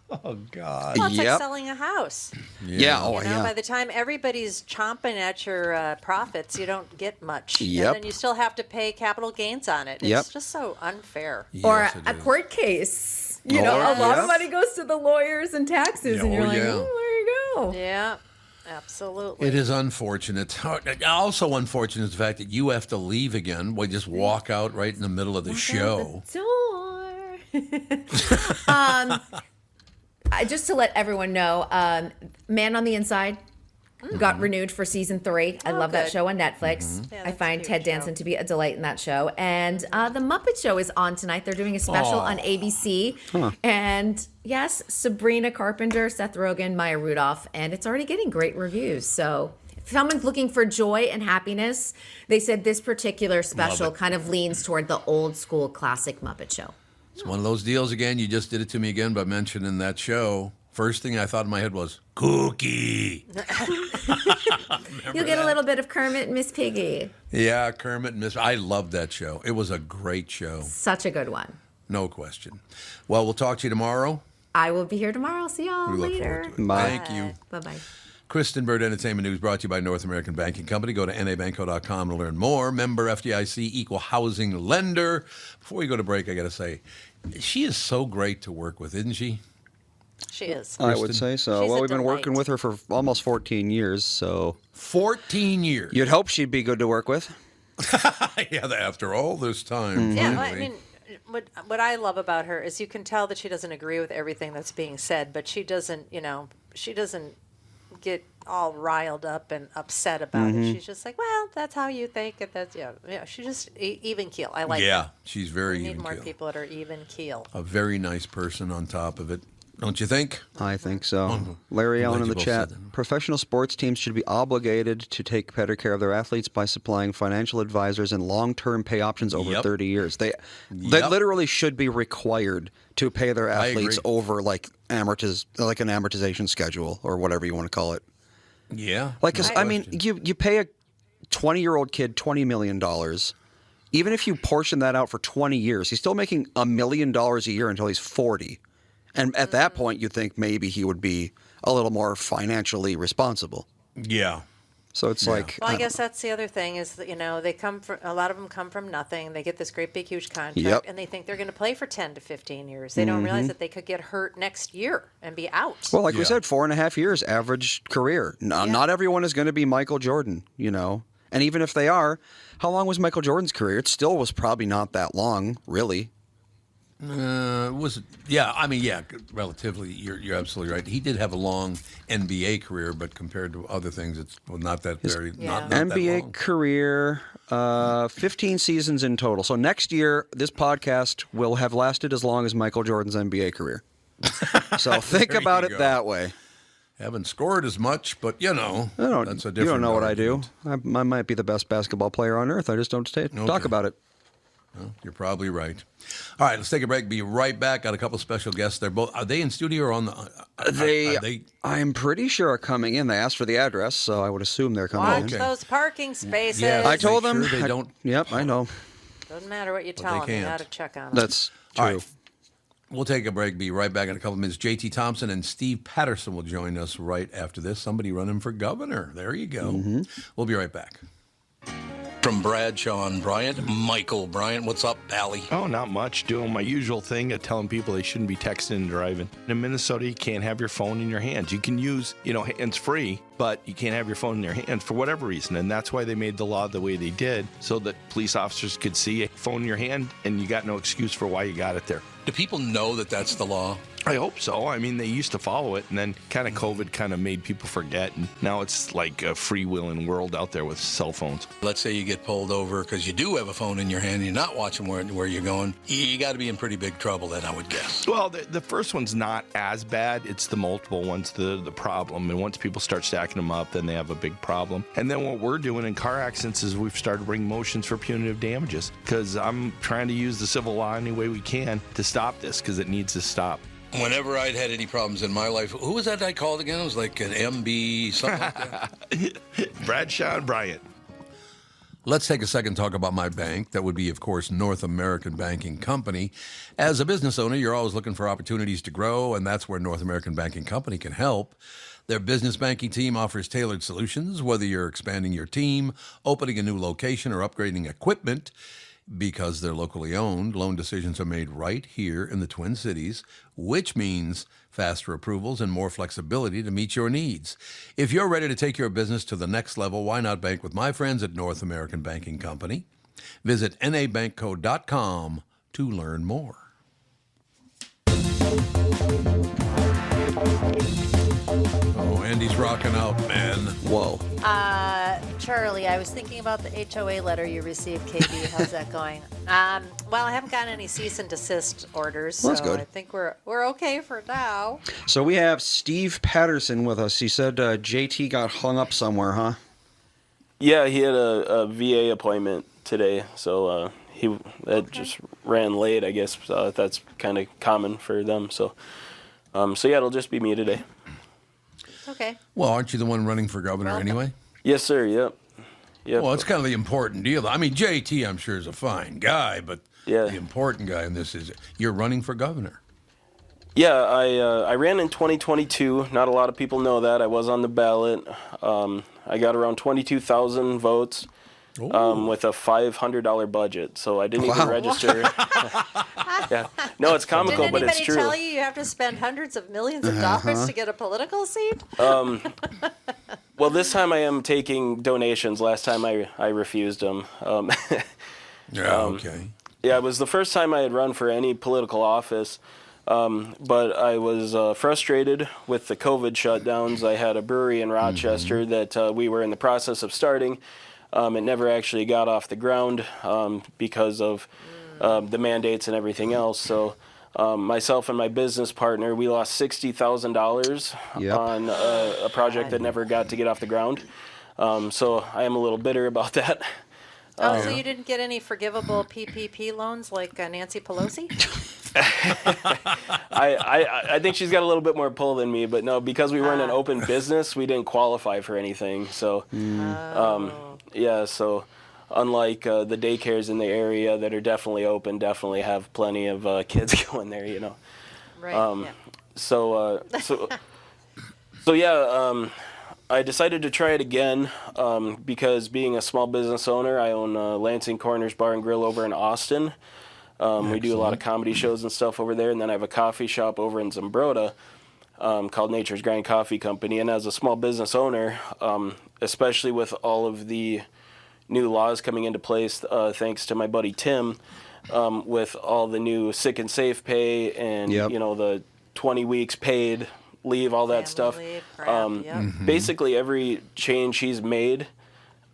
Oh, God. Well, it's like Yep. selling a house. Yeah. Oh, You know, yeah. by the time everybody's chomping at your profits, you don't get much. Yep. And then you still have to pay capital gains on it. It's Yep. just so unfair. Or Yes, it a is. court case. You know, Oh, a lot yeah. of money goes to the lawyers and taxes, and you're Oh, like, yeah. oh, there you go. Yeah, absolutely. It is unfortunate. Also unfortunate is the fact that you have to leave again. We just walk out right in the middle of the show. Door. Just to let everyone know, Man on the Inside got renewed for season 3. I love that good. show on Netflix. Mm-hmm. Yeah, I that's a find cute Ted show. Danson to be a delight in that show. And The Muppet Show is on tonight. They're doing a special on ABC. And yes, Sabrina Carpenter, Seth Rogen, Maya Rudolph, and it's already getting great reviews. So if someone's looking for joy and happiness, they said this particular special it. kind of leans toward the old school classic Muppet Show. It's one of those deals again. You just did it to me again by mentioning that show. First thing I thought in my head was cookie. You'll get a little bit of Kermit and Miss Piggy. Yeah, Kermit and Miss. I loved that show. It was a great show. Such a good one. No question. Well, we'll talk to you tomorrow. I will be here tomorrow. See y'all We look later. forward to it. Bye. Thank you. Bye-bye. Kristen Bird Entertainment News brought to you by North American Banking Company. Go to nabanco.com to learn more. Member FDIC, equal housing lender. Before we go to break, I got to say, she is so great to work with, isn't she? She is. I would say so. She's Well, a we've been working delight. with her for almost 14 years, so 14 years. you'd hope she'd be good to work with. Yeah, after all this time. Yeah, well, I finally. mean, what I love about her is you can tell that she doesn't agree with everything that's being said, but she doesn't, she doesn't get all riled up and upset about it. She's just like, well, that's how you think, and that's She's just even keel. I like Yeah, her. she's very We need even more keel. people that are even keel. A very nice person on top of it. Don't you think? I think so. Larry I'm Allen glad in you the both chat. said that. Professional sports teams should be obligated to take better care of their athletes by supplying financial advisors and long-term pay options over Yep. 30 years. They Yep. literally should be required to pay their I athletes agree. over like an amortization schedule or whatever you want to call it. Yeah. Like, 'cause, no I mean, question. you pay a 20-year-old kid $20 million. Even if you portion that out for 20 years, he's still making $1 million a year until he's 40. And at that point, you think maybe he would be a little more financially responsible. Yeah. So it's like, Well, I guess that's the other thing is that, they come from, a lot of them come from nothing. They get this great big huge contract Yep. and they think they're going to play for 10 to 15 years. They don't realize that they could get hurt next year and be out. well, like we Yeah. said, 4.5 years average career. No, Yeah. Not everyone is going to be Michael Jordan, And even if they are, how long was Michael Jordan's career? It still was probably not that long, really. Relatively, you're absolutely right. He did have a long NBA career, but compared to other things, it's not that very not that NBA long. career, 15 seasons in total. So next year, this podcast will have lasted as long as Michael Jordan's NBA career. So think There about you it go. that way. Haven't scored as much, but that's a different. You don't know what I do. argument. I might be the best basketball player on earth. I just don't talk Okay. about it. Well, you're probably right. All right, let's take a break. Be right back. Got a couple special guests. Are they in studio or on the? Are they? I'm pretty sure are coming in. They asked for the address, so I would assume they're coming Watch in. those parking spaces. Yeah, I told make them. sure they don't. Yep, I know. Doesn't matter what you But tell they them. You can't. got to check on them. That's true. All right. We'll take a break. Be right back in a couple of minutes. JT Thompson and Steve Patterson will join us right after this. Somebody running for governor. There you go. We'll be right back. From Bradshaw and Bryant, Michael Bryant. What's up, Allie? Oh, not much. Doing my usual thing of telling people they shouldn't be texting and driving. In Minnesota, you can't have your phone in your hands. You can use, hands-free, but you can't have your phone in your hands for whatever reason. And that's why they made the law the way they did, so that police officers could see a phone in your hand and you got no excuse for why you got it there. Do people know that that's the law? I hope so. I mean, they used to follow it, and then kind of COVID kind of made people forget, and now it's like a freewheeling world out there with cell phones. Let's say you get pulled over because you do have a phone in your hand and you're not watching where you're going. You got to be in pretty big trouble then, I would guess. Well, the first one's not as bad. It's the multiple ones, the problem. And once people start stacking them up, then they have a big problem. And then what we're doing in car accidents is we've started bringing motions for punitive damages, because I'm trying to use the civil law any way we can to stop this, because it needs to stop. Whenever I'd had any problems in my life, who was that I called again? It was like an MB, something like that. Bradshaw and Bryant. Let's take a second to talk about my bank. That would be, of course, North American Banking Company. As a business owner, you're always looking for opportunities to grow, and that's where North American Banking Company can help. Their business banking team offers tailored solutions, whether you're expanding your team, opening a new location, or upgrading equipment. Because they're locally owned, loan decisions are made right here in the Twin Cities, which means faster approvals and more flexibility to meet your needs. If you're ready to take your business to the next level, why not bank with my friends at North American Banking Company? Visit nabankco.com to learn more. Oh, Andy's rocking out, man. Whoa. Charlie, I was thinking about the HOA letter you received, KB. How's that going? Well, I haven't gotten any cease and desist orders, so Well, that's good. I think we're okay for now. So we have Steve Patterson with us. He said JT got hung up somewhere, huh? Yeah, he had a VA appointment today, so just ran late. I guess that's kind of common for them. So yeah, it'll just be me today. Okay. Well, aren't you the one running for governor anyway? Yes, sir. Yep. Well, it's kind of the important deal. I mean, JT, I'm sure, is a fine guy, but Yeah. the important guy in this is you're running for governor. Yeah, I ran in 2022. Not a lot of people know that. I was on the ballot. I got around 22,000 votes with a $500 budget, so I didn't even register. Yeah. No, it's comical, Did but it's anybody true. tell you have to spend hundreds of millions of dollars to get a political seat? Well, this time I am taking donations. Last time I refused them. Okay. Yeah, it was the first time I had run for any political office, but I was frustrated with the COVID shutdowns. I had a brewery in Rochester that we were in the process of starting. It never actually got off the ground because of the mandates and everything else. So myself and my business partner, we lost $60,000 on a project that never got to get off the ground. So I am a little bitter about that. So you didn't get any forgivable PPP loans like Nancy Pelosi? I think she's got a little bit more pull than me, but no, because we weren't an open business, we didn't qualify for anything. So, yeah, so unlike the daycares in the area that are definitely open, definitely have plenty of kids going there, you know. Right. So yeah, I decided to try it again because being a small business owner, I own Lansing Corners Bar and Grill over in Austin. We do a lot of comedy shows and stuff over there, and then I have a coffee shop over in Zumbrota called Nature's Grind Coffee Company. And as a small business owner, especially with all of the new laws coming into place, thanks to my buddy Tim, with all the new sick and safe pay and you know the 20 weeks paid leave, all that stuff. Leave, crap, Basically, every change he's made,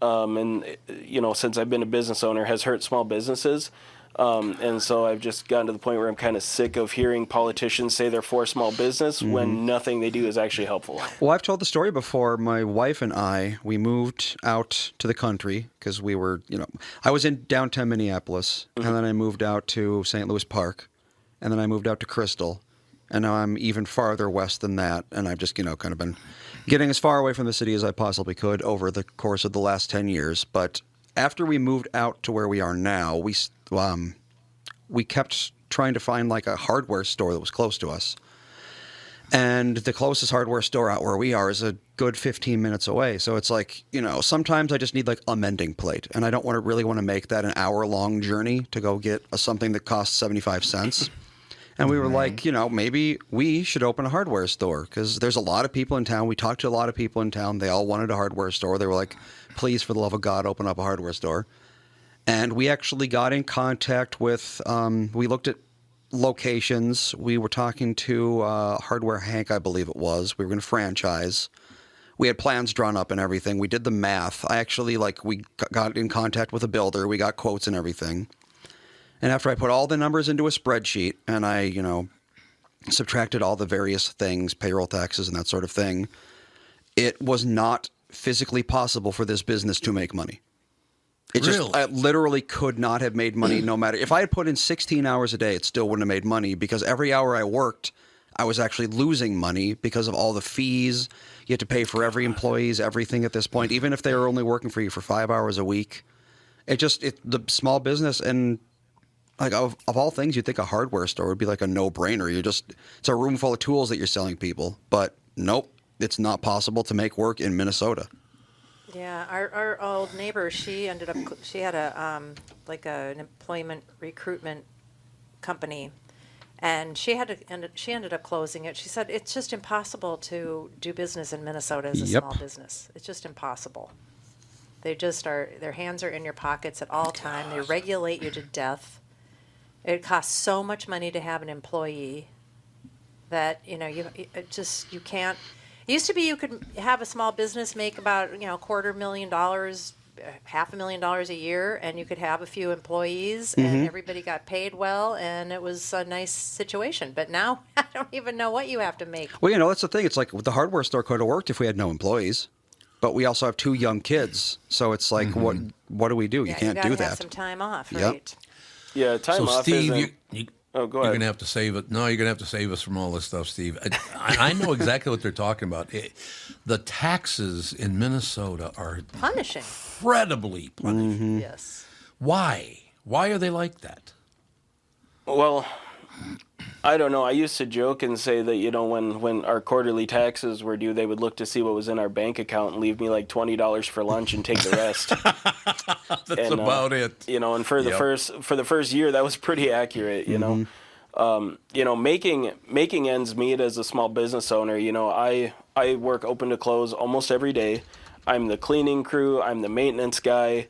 and you know, since I've been a business owner, has hurt small businesses. And so I've just gotten to the point where I'm kind of sick of hearing politicians say they're for small business when nothing they do is actually helpful. Well, I've told the story before. My wife and we moved out to the country because we were, I was in downtown Minneapolis, and then I moved out to St. Louis Park, and then I moved out to Crystal, and now I'm even farther west than that, and I've just, kind of been getting as far away from the city as I possibly could over the course of the last 10 years. But after we moved out to where we are now, we kept trying to find like a hardware store that was close to us. And the closest hardware store out where we are is a good 15 minutes away. So it's like, sometimes I just need like a mending plate. And I don't really want to make that an hour-long journey to go get something that costs 75 cents. And we were like, maybe we should open a hardware store because there's a lot of people in town. We talked to a lot of people in town. They all wanted a hardware store. They were like, please, for the love of God, open up a hardware store. And we actually got in contact with, we looked at locations. We were talking to Hardware Hank, I believe it was. We were going to franchise. We had plans drawn up and everything. We did the math. We got in contact with a builder. We got quotes and everything. And after I put all the numbers into a spreadsheet and I, subtracted all the various things, payroll taxes and that sort of thing, it was not physically possible for this business to make money. I literally could not have made money no matter. If I had put in 16 hours a day, it still wouldn't have made money because every hour I worked, I was actually losing money because of all the fees. You had to pay for every employee's everything at this point, even if they were only working for you for 5 hours a week. The small business and like of all things, you'd think a hardware store would be like a no-brainer. It's a room full of tools that you're selling people. But nope, it's not possible to make work in Minnesota. Yeah, our old neighbor, she had an employment recruitment company, and she ended up closing it. She said it's just impossible to do business in Minnesota as a small business. It's just impossible. They just are. Their hands are in your pockets at all time. They regulate you to death. It costs so much money to have an employee that you can't. It used to be you could have a small business make about $250,000, $500,000 a year, and you could have a few employees, and everybody got paid well, and it was a nice situation. But now I don't even know what you have to make. Well, that's the thing. It's like the hardware store could have worked if we had no employees, but we also have 2 young kids, so it's like what do we do? You can't do that. Have some time off, Yep. right? Yeah, time off. Steve, Oh, go You're ahead. going to have to save it. No, you're going to have to save us from all this stuff, Steve. I know exactly what they're talking about. The taxes in Minnesota are Punishing. incredibly punishing. Yes. Why? Why are they like that? Well, I don't know. I used to joke and say that, when our quarterly taxes were due, they would look to see what was in our bank account and leave me like $20 for lunch and take the rest. That's about it. And for the first year, that was pretty accurate, making ends meet as a small business owner, I work open to close almost every day. I'm the cleaning crew, I'm the maintenance guy.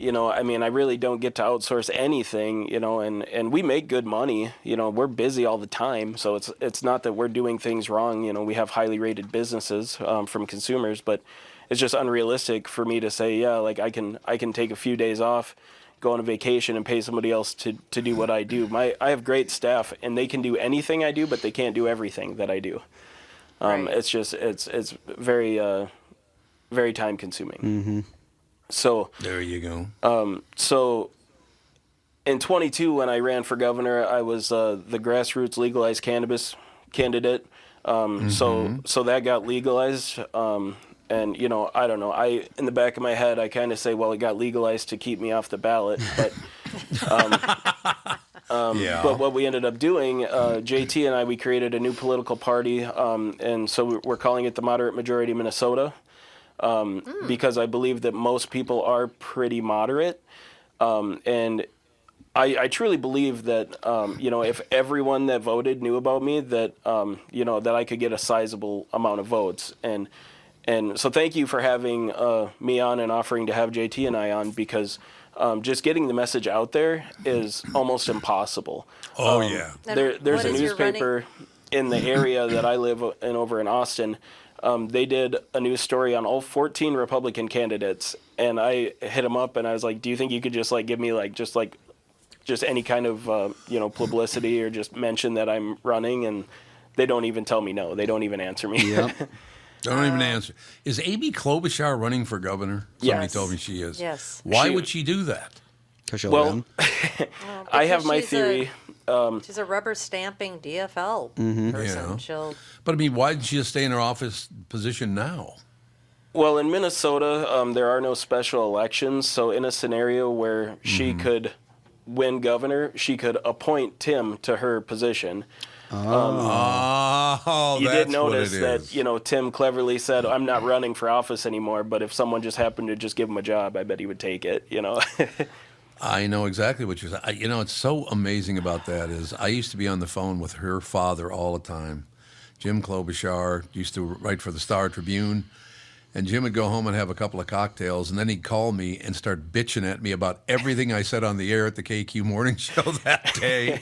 I really don't get to outsource anything, and we make good money. We're busy all the time, so it's not that we're doing things wrong. We have highly rated businesses from consumers, but it's just unrealistic for me to say, I can take a few days off, go on a vacation, and pay somebody else to do what I do. I have great staff, and they can do anything I do, but they can't do everything that I do. Right. It's very very time consuming. Mm-hmm. So there you go. So in 22, when I ran for governor, I was the grassroots legalized cannabis candidate. So that got legalized. And I don't know. In the back of my head, I kind of say, well, it got legalized to keep me off the ballot. But but what we ended up doing, JT and I, we created a new political party, and so we're calling it the Moderate Majority Minnesota. Because I believe that most people are pretty moderate. And I truly believe that, if everyone that voted knew about me, that, that I could get a sizable amount of votes. And so thank you for having me on and offering to have JT and I on, because just getting the message out there is almost impossible. Oh, yeah. There's a newspaper in the area that I live in over in Austin. They did a news story on all 14 Republican candidates, and I hit them up and I was like, "Do you think you could just give me just any kind of publicity or just mention that I'm running, and they don't even tell me no. They don't even answer me. Yep. Don't even answer. Is Amy Klobuchar running for governor? Somebody Yes. told me she is. Yes. Why would she do that? Because you'll Well, win. I have Because my she's theory. She's a rubber stamping DFL Mm-hmm. person. Yeah. She'll. But I mean, why didn't she just stay in her office position now? Well, in Minnesota, there are no special elections, so in a scenario where she could win governor, she could appoint Tim to her position. Oh, You that's did notice what it is. that, Tim cleverly said, I'm not running for office anymore, but if someone just happened to just give him a job, I bet he would take it, I know exactly what you're saying. It's so amazing about that is I used to be on the phone with her father all the time. Jim Klobuchar used to write for the Star Tribune, and Jim would go home and have a couple of cocktails, and then he'd call me and start bitching at me about everything I said on the air at the KQ Morning Show that day.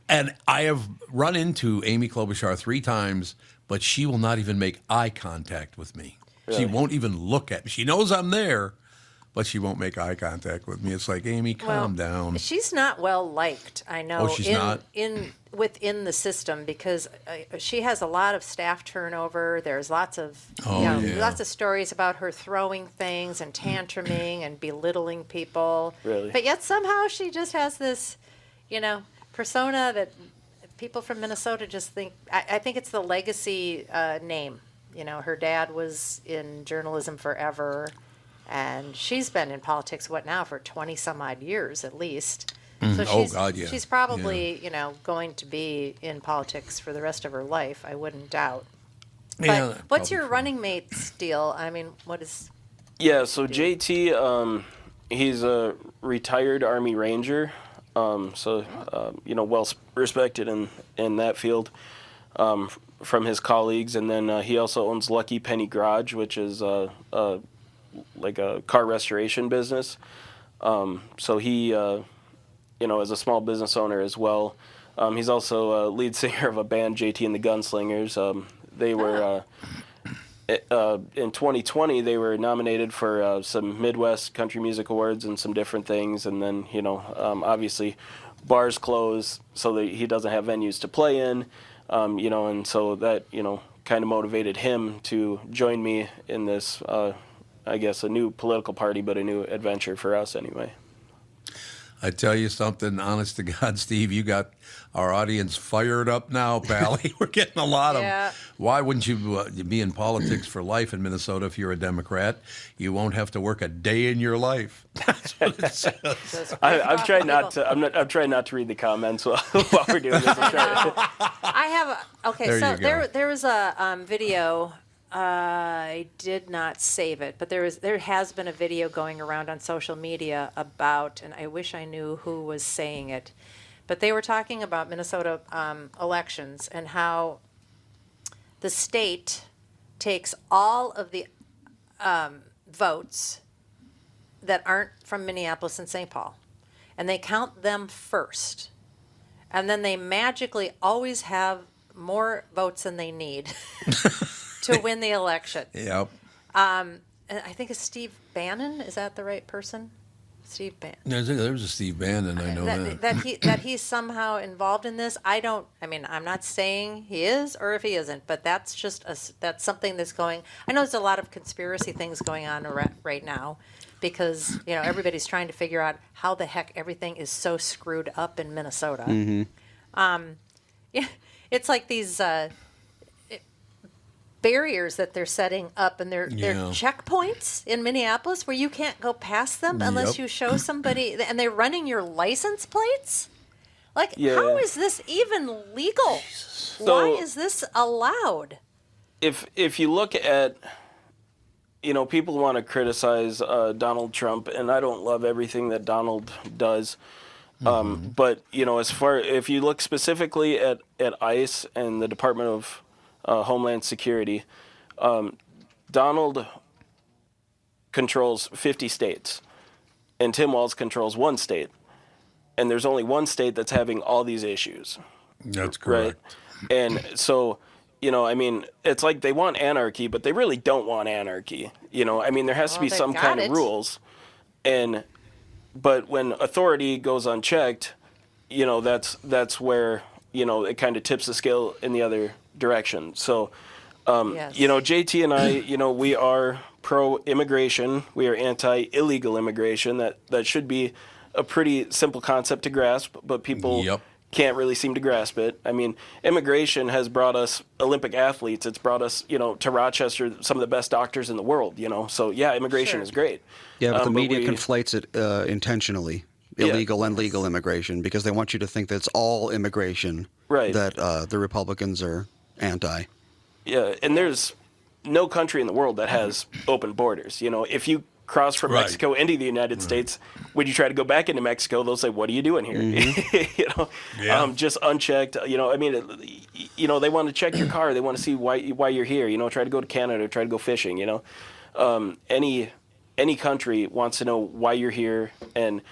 And I have run into Amy Klobuchar 3 times, but she will not even make eye contact with me. She won't even look at me. She knows I'm there, but she won't make eye contact with me. It's like, Amy, calm down. She's not well liked, I know. Oh, she's not? Within the system, because she has a lot of staff turnover. There's lots of Yeah. lots of stories about her throwing things and tantruming and belittling people. Really? But yet somehow she just has this, persona that people from Minnesota just think. I think it's the legacy name. Her dad was in journalism forever. And she's been in politics, for 20 some odd years at least. So Oh, God, yeah. she's probably, going to be in politics for the rest of her life, I wouldn't doubt. But Yeah, what's your probably. running mate's deal? I mean, what is... Yeah, so JT, he's a retired Army Ranger, well respected in that field from his colleagues. And then he also owns Lucky Penny Garage, which is like a car restoration business. So he, is a small business owner as well. He's also a lead singer of a band, JT and the Gunslingers. They were, in 2020, they were nominated for some Midwest Country Music Awards and some different things. And then, obviously bars close so that he doesn't have venues to play in, and so that, kind of motivated him to join me in this, I guess, a new political party, but a new adventure for us anyway. I tell you something, honest to God, Steve, you got our audience fired up now, Pally. We're getting a lot Yeah. of. Why wouldn't you be in politics for life in Minnesota if you're a Democrat? You won't have to work a day in your life. That's what it says. I've tried not to. I'm trying not to read the comments while we're doing this. I have There you go. there was a video. I did not save it, but there has been a video going around on social media about, and I wish I knew who was saying it, but they were talking about Minnesota elections and how the state takes all of the votes that aren't from Minneapolis and St. Paul, and they count them first, and then they magically always have more votes than they need to win the election. Yep. And I think it's Steve Bannon. Is that the right person? Steve Bannon. There's a Steve Bannon, I know that. That he's somehow involved in this. I'm not saying he is or if he isn't, but that's just that's something that's going. I know there's a lot of conspiracy things going on right now, because everybody's trying to figure out how the heck everything is so screwed up in Minnesota. Mm-hmm. Yeah, it's like these barriers that they're setting up, and they're checkpoints in Minneapolis where you can't go past them unless Yep. you show somebody, and they're running your license plates. Like, Yeah. how is this even legal? Why is this allowed? If you look at, people want to criticize Donald Trump, and I don't love everything that Donald does. But if you look specifically at ICE and the Department of Homeland Security, Donald controls 50 states, and Tim Walz controls one state, and there's only one state that's having all these issues. That's correct. Right? And so, it's like they want anarchy, but they really don't want anarchy. There has to be they've some got kind it. of rules. And, but when authority goes unchecked, that's where it kind of tips the scale in the other direction. So, Yes. JT and I, we are pro-immigration. We are anti-illegal immigration. That should be a pretty simple concept to grasp, but people Yep. can't really seem to grasp it. I mean, immigration has brought us Olympic athletes. It's brought us, to Rochester, some of the best doctors in the world, So, yeah, immigration Sure. is great. Yeah, but the media we- conflates it intentionally, illegal and legal immigration, because they want you to think that it's all immigration Right. that the Republicans are anti. Yeah, and there's no country in the world that has open borders. If you cross from Right. Mexico into the United States, when you try to go back into Mexico, they'll say, "What are you doing here?" Yeah. Just unchecked. They want to check your car. They want to see why you're here. Try to go to Canada, try to go fishing. Any country wants to know why you're here, and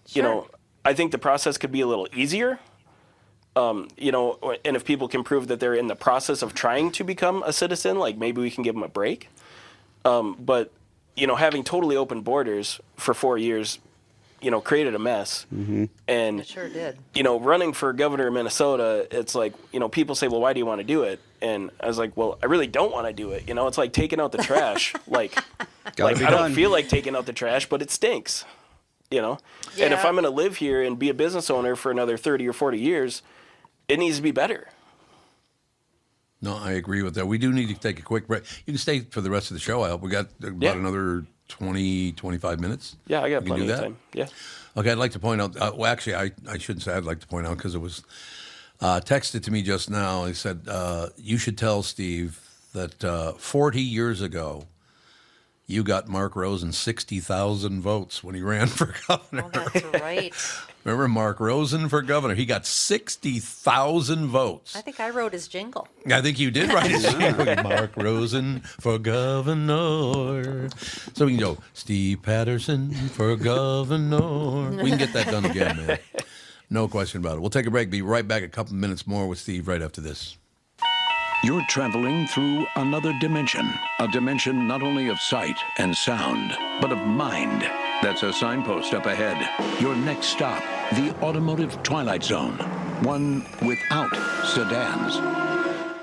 Sure. I think the process could be a little easier. And if people can prove that they're in the process of trying to become a citizen, like maybe we can give them a break. But having totally open borders for 4 years, created a mess. Mm-hmm. And It sure did. running for governor of Minnesota, it's like, people say, well, why do you want to do it? And I was like, well, I really don't want to do it. It's like taking out the trash. Gotta be I done. don't feel like taking out the trash, but it stinks. And if Yeah. I'm going to live here and be a business owner for another 30 or 40 years, it needs to be better. No, I agree with that. We do need to take a quick break. You can stay for the rest of the show. I hope we got about Yeah. another 20, 25 minutes. Yeah, I got We can plenty do of that? time. Yeah. Okay, I'd like to point out. Well, actually, I shouldn't say I'd like to point out because it was texted to me just now. He said, you should tell Steve that 40 years ago, you got Mark Rosen 60,000 votes when he ran for governor. Oh, that's right. Remember Mark Rosen for governor? He got 60,000 votes. I think I wrote his jingle. I think you did write it. Mark Rosen for governor. So we can go, Steve Patterson for governor. We can get that done again, man. No question about it. We'll take a break. Be right back a couple minutes more with Steve right after this. You're traveling through another dimension, a dimension not only of sight and sound, but of mind. That's a signpost up ahead. Your next stop, the Automotive Twilight Zone, one without sedans.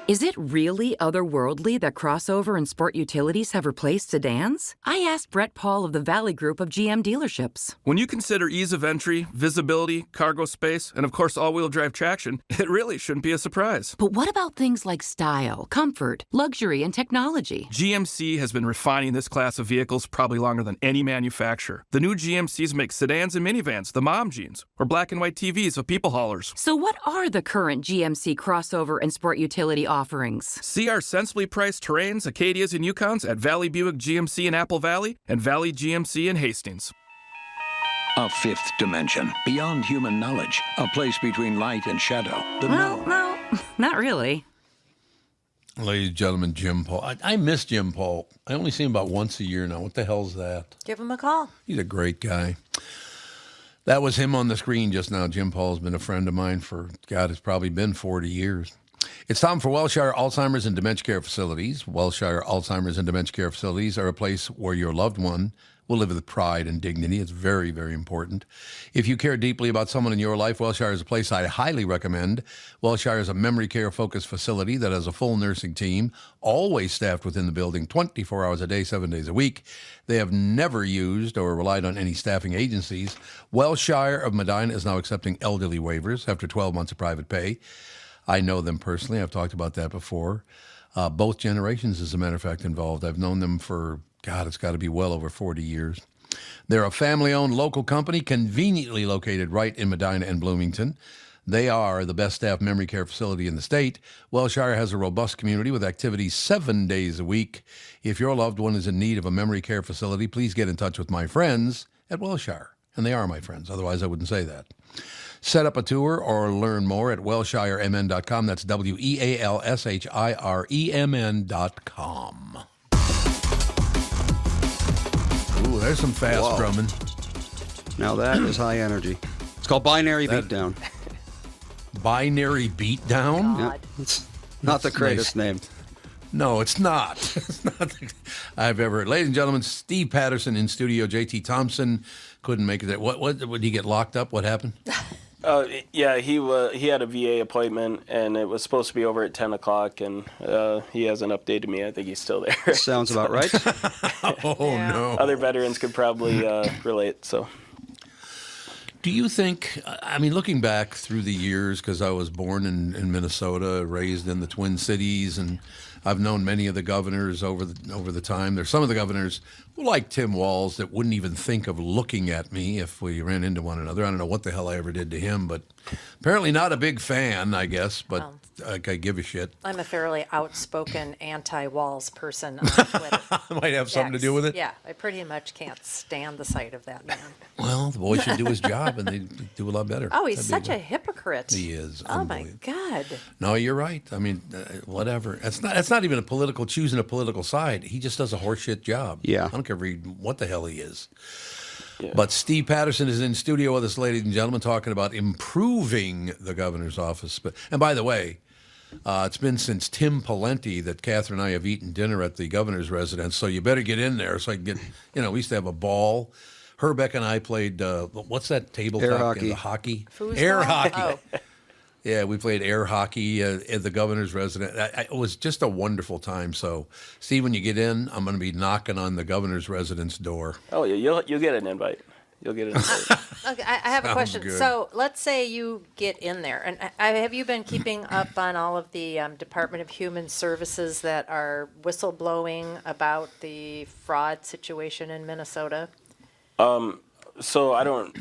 Is it really otherworldly that crossover and sport utilities have replaced sedans? I asked Brett Paul of the Valley Group of GM dealerships. When you consider ease of entry, visibility, cargo space, and of course all-wheel drive traction, it really shouldn't be a surprise. But what about things like style, comfort, luxury, and technology? GMC has been refining this class of vehicles probably longer than any manufacturer. The new GMCs make sedans and minivans, the mom jeans, or black and white TVs of people haulers. So what are the current GMC crossover and sport utility offerings? See our sensibly priced Terrains, Acadias, and Yukons at Valley Buick GMC in Apple Valley and Valley GMC in Hastings. A fifth dimension, beyond human knowledge, a place between light and shadow. The Well, known. no, not really. Ladies and gentlemen, Jim Paul. I miss Jim Paul. I only see him about once a year now. What the hell's that? Give him a call. He's a great guy. That was him on the screen just now. Jim Paul's been a friend of mine for, God, it's probably been 40 years. It's time for Wellshire Alzheimer's and Dementia Care Facilities. Wellshire Alzheimer's and Dementia Care Facilities are a place where your loved one will live with pride and dignity. It's very, very important. If you care deeply about someone in your life, Wellshire is a place I highly recommend. Wellshire is a memory care-focused facility that has a full nursing team, always staffed within the building 24 hours a day, 7 days a week. They have never used or relied on any staffing agencies. Wellshire of Medina is now accepting elderly waivers after 12 months of private pay. I know them personally. I've talked about that before. Both generations, as a matter of fact, involved. I've known them for, God, it's got to be well over 40 years. They're a family-owned local company conveniently located right in Medina and Bloomington. They are the best staffed memory care facility in the state. Wellshire has a robust community with activities 7 days a week. If your loved one is in need of a memory care facility, please get in touch with my friends at Wellshire. And they are my friends. Otherwise, I wouldn't say that. Set up a tour or learn more at wellshiremn.com. That's WEALSHIREMN.com. Ooh, there's some fast Whoa. drumming. Now that is high energy. It's called binary That- beatdown. Binary beatdown? God. It's not the That's greatest nice. name. No, it's not. It's not. I've ever heard. Ladies and gentlemen, Steve Patterson in studio. JT Thompson couldn't make it there. What did he get locked up? What happened? Yeah, he had a VA appointment, and it was supposed to be over at 10 o'clock, and he hasn't updated me. I think he's still there. Sounds about right. Oh, no. Other veterans could probably relate, so. Do you think, I mean, looking back through the years, because I was born in Minnesota, raised in the Twin Cities, and I've known many of the governors over the time. There's some of the governors, like Tim Walz, that wouldn't even think of looking at me if we ran into one another. I don't know what the hell I ever did to him, but apparently not a big fan, I guess, but I give a shit. I'm a fairly outspoken anti-Walls person on Twitter. Might have something to do with it. Yeah, I pretty much can't stand the sight of that man. Well, the boy should do his job, and they do a lot better. Oh, he's such a hypocrite. He is. Oh my Unbelievable. God. No, you're right. I mean, whatever. It's not even choosing a political side. He just does a horseshit job. Yeah. I don't care what the hell he is. Yeah. But Steve Patterson is in studio with us, ladies and gentlemen, talking about improving the governor's office. And by the way, it's been since Tim Pawlenty that Catherine and I have eaten dinner at the governor's residence, so you better get in there so I can get, we used to have a ball. Herbeck and I played, what's that tabletop? Air hockey. The hockey? Foosball? Air hockey. Oh. Yeah, we played air hockey at the governor's residence. It was just a wonderful time. So, Steve, when you get in, I'm going to be knocking on the governor's residence door. Oh, yeah, you'll get an invite. You'll get an invite. Okay, I have a Sounds question. good. So let's say you get in there, and have you been keeping up on all of the Department of Human Services that are whistleblowing about the fraud situation in Minnesota? So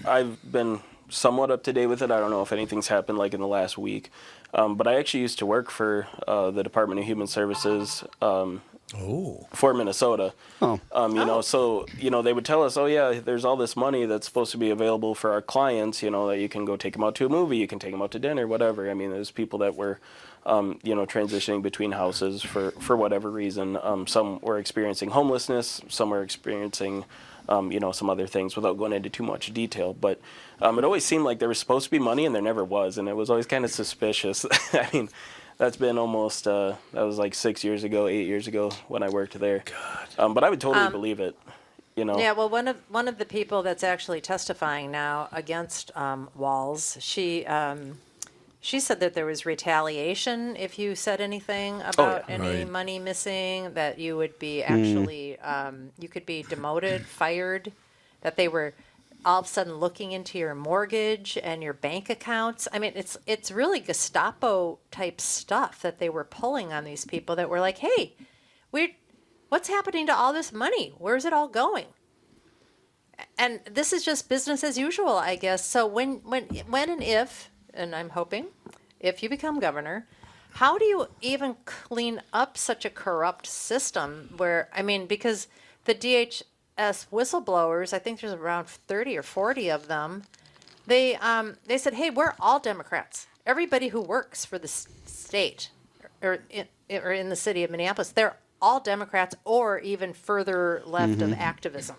I've been somewhat up to date with it. I don't know if anything's happened like in the last week. But I actually used to work for the Department of Human Services for Minnesota. So, they would tell us, oh, yeah, there's all this money that's supposed to be available for our clients, that you can go take them out to a movie, you can take them out to dinner, whatever. I mean, there's people that were, transitioning between houses for whatever reason. Some were experiencing homelessness, some were experiencing some other things without going into too much detail. But it always seemed like there was supposed to be money and there never was. And it was always kind of suspicious. I mean, that's been almost, that was like 8 years ago when I worked there. God. But I would totally believe it, Yeah, well, one of the people that's actually testifying now against Walz, she said that there was retaliation if you said anything about any Right. money missing, that you would be actually, you could be demoted, fired, that they were all of a sudden looking into your mortgage and your bank accounts. I mean, it's really Gestapo type stuff that they were pulling on these people that were like, hey, what's happening to all this money? Where's it all going? And this is just business as usual, I guess. So when and if, and I'm hoping, if you become governor, how do you even clean up such a corrupt system where, because the DHS whistleblowers, I think there's around 30 or 40 of them, they said, hey, we're all Democrats. Everybody who works for the state or in the city of Minneapolis, they're all Democrats or even further left of activism.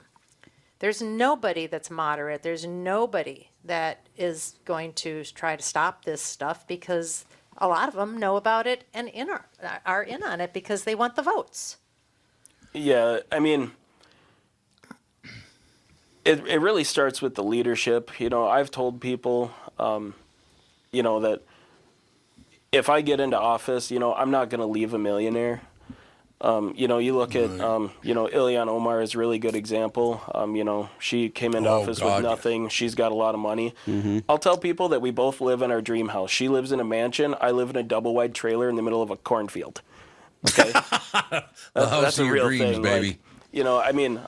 There's nobody that's moderate. There's nobody that is going to try to stop this stuff because a lot of them know about it and are in on it because they want the votes. Yeah, it really starts with the leadership. I've told people, that if I get into office, I'm not going to leave a millionaire. You look at, Ilhan Omar is a really good example. She came into office with nothing. She's got a lot of money. Mm-hmm. I'll tell people that we both live in our dream house. She lives in a mansion. I live in a double-wide trailer in the middle of a cornfield. Okay? That's a real dreams, thing, baby.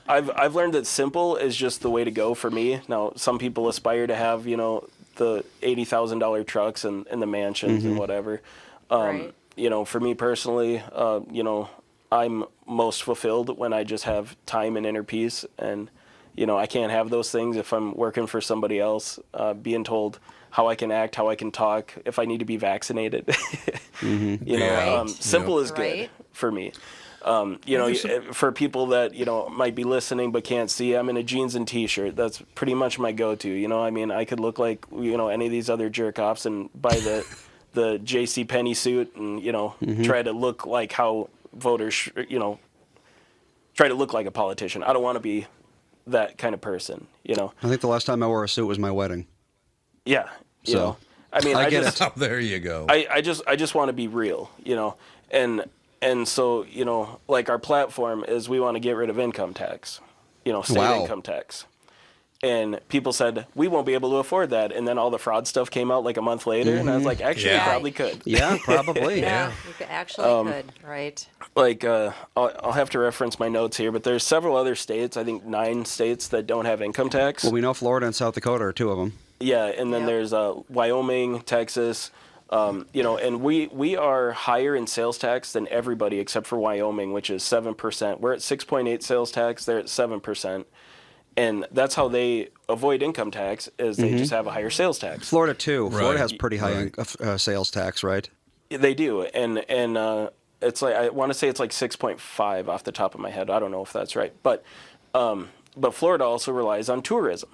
I've learned that simple is just the way to go for me. Now, some people aspire to have, the $80,000 trucks and the mansions and whatever. Right. For me personally, I'm most fulfilled when I just have time and inner peace. And, I can't have those things if I'm working for somebody else, being told how I can act, how I can talk, if I need to be vaccinated. Simple is good for me. For people that, might be listening but can't see, I'm in a jeans and T-shirt. That's pretty much my go-to. I could look like, any of these other jerk-offs and buy the J.C. Penney suit and, try to look like how voters, try to look like a politician. I don't want to be that kind of person, you know. I think the last time I wore a suit was my wedding. Yeah, you So, know. I mean, I I get just Oh, there you go. I just want to be real, you know. And so, you know, like our platform is we want to get rid of income tax, you know, state Wow. income tax. And people said, we won't be able to afford that. And then all the fraud stuff came out like a month later. And I was like, actually, Yeah. you probably could. Yeah, probably. Yeah, you actually could, right? Like, I'll have to reference my notes here, but there's several other states, I think 9 states that don't have income tax. Well, we know Florida and South Dakota are 2 of them. Yeah, and then Yep. there's Wyoming, Texas, you know, and we are higher in sales tax than everybody except for Wyoming, which is 7%. We're at 6.8 sales tax, they're at 7%. And that's how they avoid income tax, is they just have a higher sales tax. Florida too. Florida Right. has pretty high sales tax, right? They do, and it's like, I want to say it's like 6.5 off the top of my head. I don't know if that's right, but Florida also relies on tourism,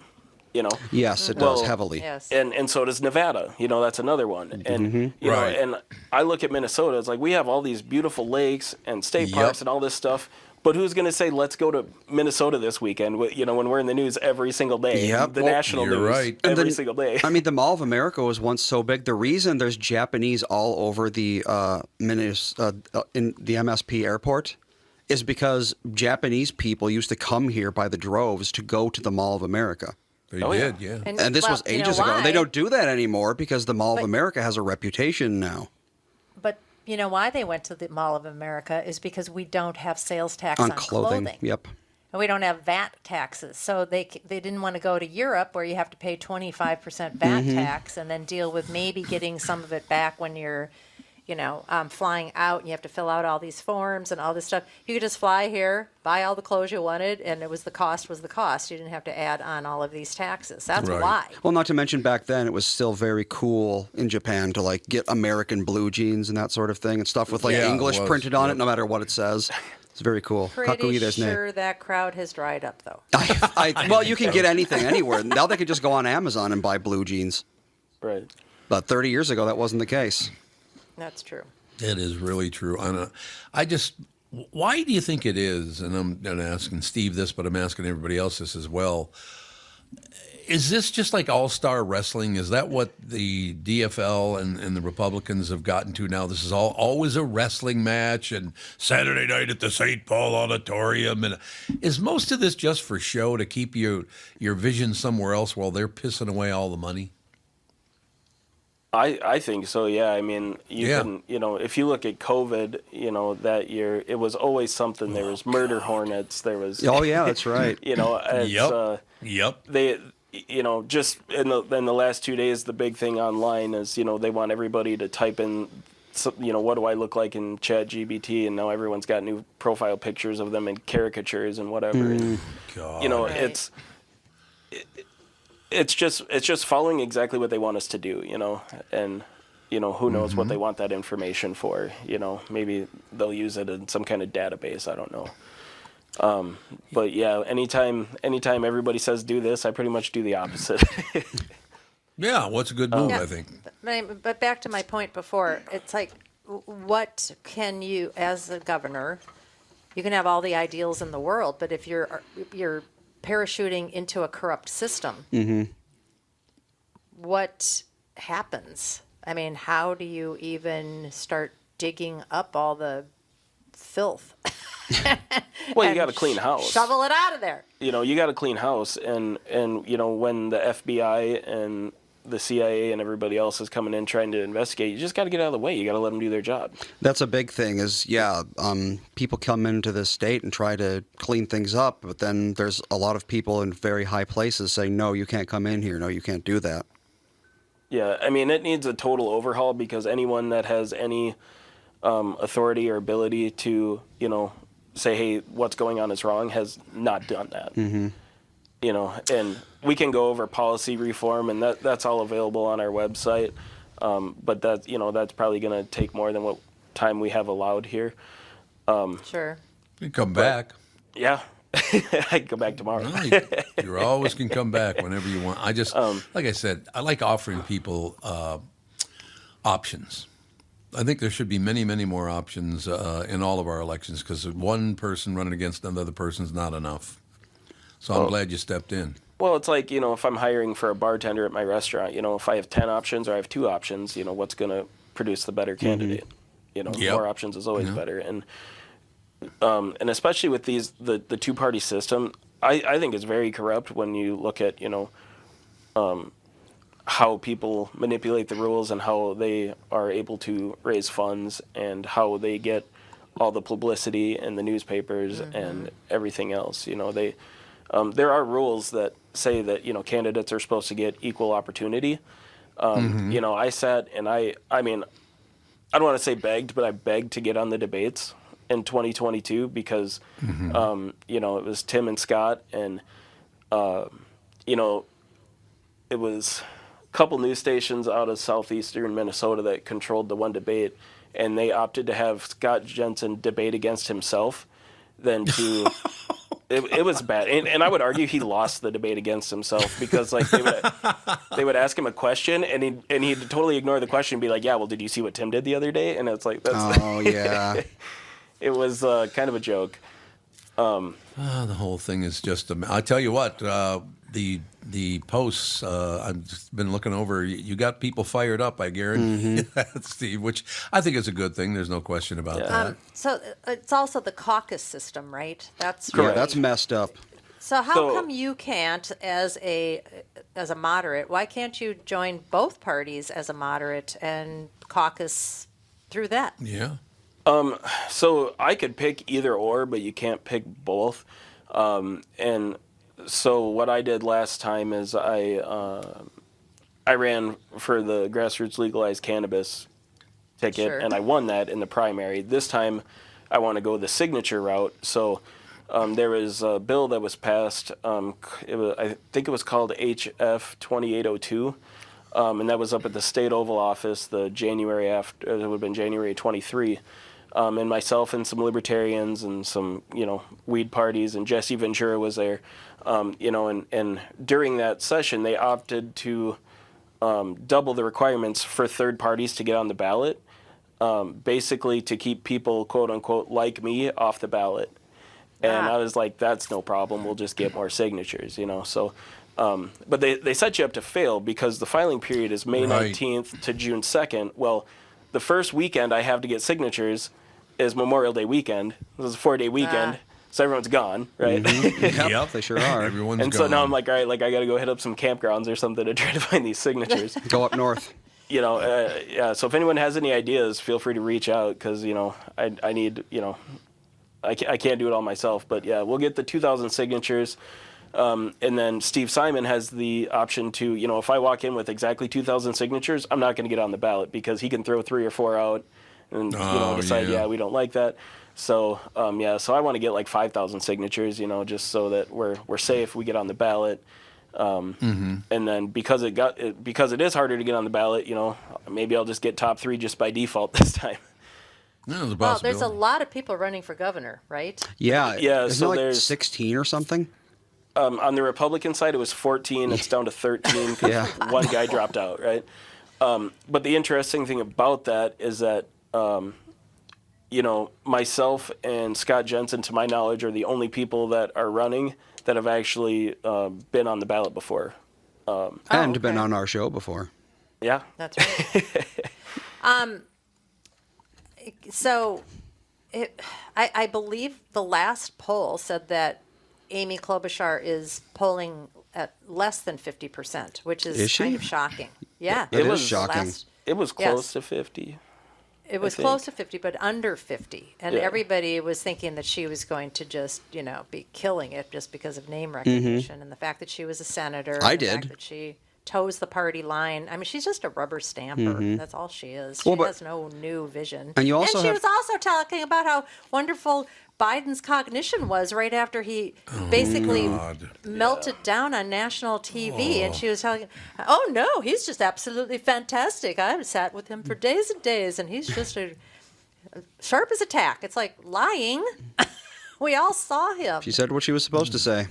you know. Yes, it Well, does heavily. Yes. And so does Nevada. You know, that's another one. And you Right. know, and I look at Minnesota. It's like we have all these beautiful lakes and state Yep. parks and all this stuff. But who's going to say, let's go to Minnesota this weekend? You know, when we're in the news every single day, Yep. the Well, national you're news right. every single day. I mean, the Mall of America was once so big. The reason there's Japanese all over the in the MSP airport is because Japanese people used to come here by the droves to go to the Mall of America. They Oh, yeah. did, yeah. And this well, was you know ages ago. And they why? don't do that anymore because the Mall of But- America has a reputation now But you know why they went to the Mall of America is because we don't have sales tax on on clothing. Yep. And we don't have VAT taxes. So they didn't want to go to Europe where you have to pay 25% VAT tax and then deal with maybe getting some of it back when you're, you know, flying out and you have to fill out all these forms and all this stuff. You could just fly here, buy all the clothes you wanted, and the cost was the cost. You didn't have to add on all of these taxes. That's Right. why. Well, not to mention back then it was still very cool in Japan to like get American blue jeans and that sort of thing and stuff with like Yeah, it English was, printed on yep. it, no matter what it says. It's very cool. Pretty Kakuidesu ne. sure that crowd has dried up, though. Well, you can get anything anywhere. Now they can just go on Amazon and buy blue jeans. Right. But 30 years ago, that wasn't the case. That's true. It is really true. I just, why do you think it is? And I'm not asking Steve this, but I'm asking everybody else this as well. Is this just like all-star wrestling? Is that what the DFL and the Republicans have gotten to now? This is always a wrestling match and Saturday night at the St. Paul Auditorium. And is most of this just for show to keep your vision somewhere else while they're pissing away all the money? I think so, yeah. I mean, you Yeah. can, you know, if you look at COVID, you know, that year, it was always something. There was murder hornets. There was, Oh, yeah, that's right. you know, it's, Yep. they, you know, just in the last 2 days, the big thing online is, you know, they want everybody to type in, you know, what do I look like in ChatGPT, and now everyone's got new profile pictures of them and caricatures and whatever. And, God. you know, Right. it's just following exactly what they want us to do, you know, and you know, who knows what they want that information for, you know, maybe they'll use it in some kind of database, I don't know. But yeah, anytime everybody says do this, I pretty much do the opposite. Yeah, what's a good move, Yeah. I think. But back to my point before, it's like, what can you, as a governor, you can have all the ideals in the world, but if you're parachuting into a corrupt system, what happens? I mean, how do you even start digging up all the filth? Well, you and got to clean house. Shovel it out of there. You know, you got to clean house, and you know, when the FBI and the CIA and everybody else is coming in trying to investigate, you just got to get out of the way. You got to let them do their job. That's a big thing is, people come into this state and try to clean things up, but then there's a lot of people in very high places saying, no, you can't come in here. No, you can't do that. Yeah, I mean, it needs a total overhaul because anyone that has any authority or ability to, you know, say, hey, what's going on is wrong, has not done that. Mm-hmm. You know, and we can go over policy reform, and that's all available on our website. But that, you know, that's probably going to take more than what time we have allowed here. Sure. You come back. Yeah, I can go back tomorrow. No, you always can come back whenever you want. I just, like I said, I like offering people options. I think there should be many, many more options in all of our elections because one person running against another person is not enough. So I'm glad you stepped in. Well, it's like, if I'm hiring for a bartender at my restaurant, if I have 10 options or I have 2 options, what's going to produce the better candidate? Yep. More options is always better. And especially with the two-party system, I think it's very corrupt when you look at, how people manipulate the rules and how they are able to raise funds and how they get all the publicity in the newspapers and everything else. There are rules that say that, candidates are supposed to get equal opportunity. I sat and I mean, I don't want to say begged, but I begged to get on the debates in 2022 because, it was Tim and Scott and, it was a couple news stations out of southeastern Minnesota that controlled the one debate, and they opted to have Scott Jensen debate against himself than to... It was bad, and I would argue he lost the debate against himself because like they would ask him a question and he'd totally ignore the question and be like, yeah, well, did you see what Tim did the other day? And it's like, yeah, it was kind of a joke. The whole thing is just. I tell you what, the posts I've just been looking over. You got people fired up, I guarantee, Steve. Which I think is a good thing. There's no question about that. So it's also the caucus system, right? That's Yeah, really, that's messed up. So how come you can't, as a moderate? Why can't you join both parties as a moderate and caucus through that? Yeah. So I could pick either or, but you can't pick both. And so what I did last time is I ran for the grassroots legalized cannabis ticket, and I won that in the primary. This time I want to go the signature route. So there was a bill that was passed. I think it was called HF 2802. And that was up at the State Oval Office the January after, it would have been January 23. And myself and some libertarians and some, weed parties, and Jesse Ventura was there, and during that session, they opted to double the requirements for third parties to get on the ballot, basically to keep people, quote unquote, like me off the ballot. And I was like, that's no problem. We'll just get more signatures, so... but they set you up to fail because the filing period is May 19th to June 2nd. Well, the first weekend I have to get signatures is Memorial Day weekend. This is a 4-day weekend, so everyone's gone, right? Yep, they sure are. Everyone's and gone. so now I'm like, all right, like I got to go hit up some campgrounds or something to try to find these signatures. Go up north. Yeah. So if anyone has any ideas, feel free to reach out because I need I can't do it all myself, but yeah, we'll get the 2,000 signatures. And then Steve Simon has the option to, if I walk in with exactly 2,000 signatures, I'm not going to get on the ballot because he can throw 3 or 4 out and decide, we don't like that. So, so I want to get like 5,000 signatures, just so that we're safe, we get on the ballot. And then because it is harder to get on the ballot, maybe I'll just get top 3 just by default this time. No, Well, there's a lot of people running for governor, right? Yeah. Yeah, Isn't so it like there's 16 or something? On the Republican side, it was 14. It's down to 13 because one guy dropped out, right? But the interesting thing about that is that, myself and Scott Jensen, to my knowledge, are the only people that are running that have actually been on the ballot before. And been on our show before. Yeah. That's right. So I believe the last poll said that Amy Klobuchar is polling at less than 50%, which is kind of shocking. Yeah. It is shocking. It was close to 50. It was close to 50, but under 50. And everybody was thinking that she was going to just, be killing it just because of name recognition and the fact that she was a senator. The fact that she toes the party line. I mean, she's just a rubber stamper. That's all she is. She has no new vision. And she was also talking about how wonderful Biden's cognition was right after he basically melted down on national TV. And she was telling, oh, no, he's just absolutely fantastic. I sat with him for days and days, and he's just sharp as a tack. It's like lying. We all saw him. She said what she was supposed to say.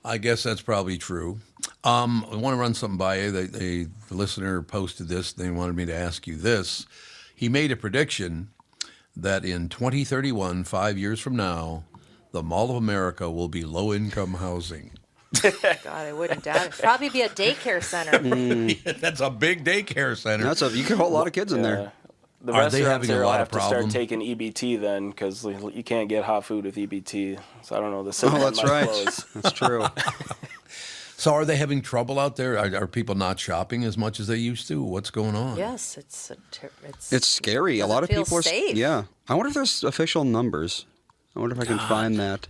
I guess that's probably true. I want to run something by you. The listener posted this. They wanted me to ask you this. he made a prediction that in 2031, 5 years from now, the Mall of America will be low-income housing. God, I wouldn't doubt it. Probably be a daycare center. That's a big daycare center. You can hold a lot of kids in there. The Are they restaurants having a there will lot have of to start problem? taking EBT then, because you can't get hot food with EBT. So I don't know. The cinema That's might right. close. That's true. So are they having trouble out there? Are people not shopping as much as they used to? What's going on? Yes, It's scary. A lot of doesn't feel people are. safe. Yeah. I wonder if there's official numbers. I wonder if I can find that.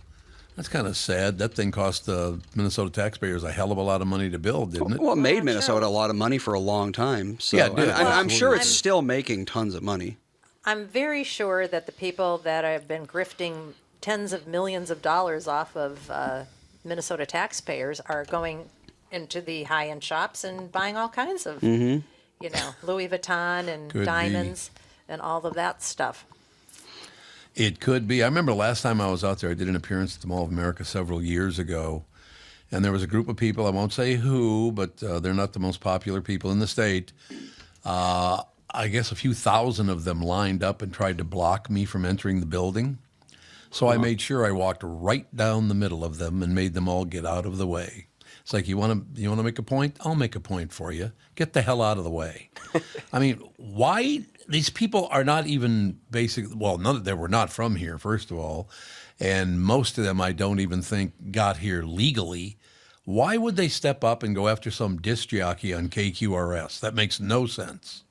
That's kind of sad. That thing cost the Minnesota taxpayers a hell of a lot of money to build, didn't it? Well, it made I'm Minnesota sure. a lot of money for a long time. So, Yeah, it did. and I'm sure it's I'm- still making tons of money. I'm very sure that the people that have been grifting tens of millions of dollars off of Minnesota taxpayers are going into the high-end shops and buying all kinds of, Louis Vuitton and Could be. diamonds and all of that stuff. It could be. I remember the last time I was out there, I did an appearance at the Mall of America several years ago, and there was a group of people, I won't say who, but they're not the most popular people in the state. I guess a few thousand of them lined up and tried to block me from entering the building. So I made sure I walked right down the middle of them and made them all get out of the way. It's like, you want to make a point? I'll make a point for you. Get the hell out of the way. I mean, why? These people are not even they were not from here, first of all. And most of them I don't even think got here legally. Why would they step up and go after some disc jockey on KQRS? That makes no sense.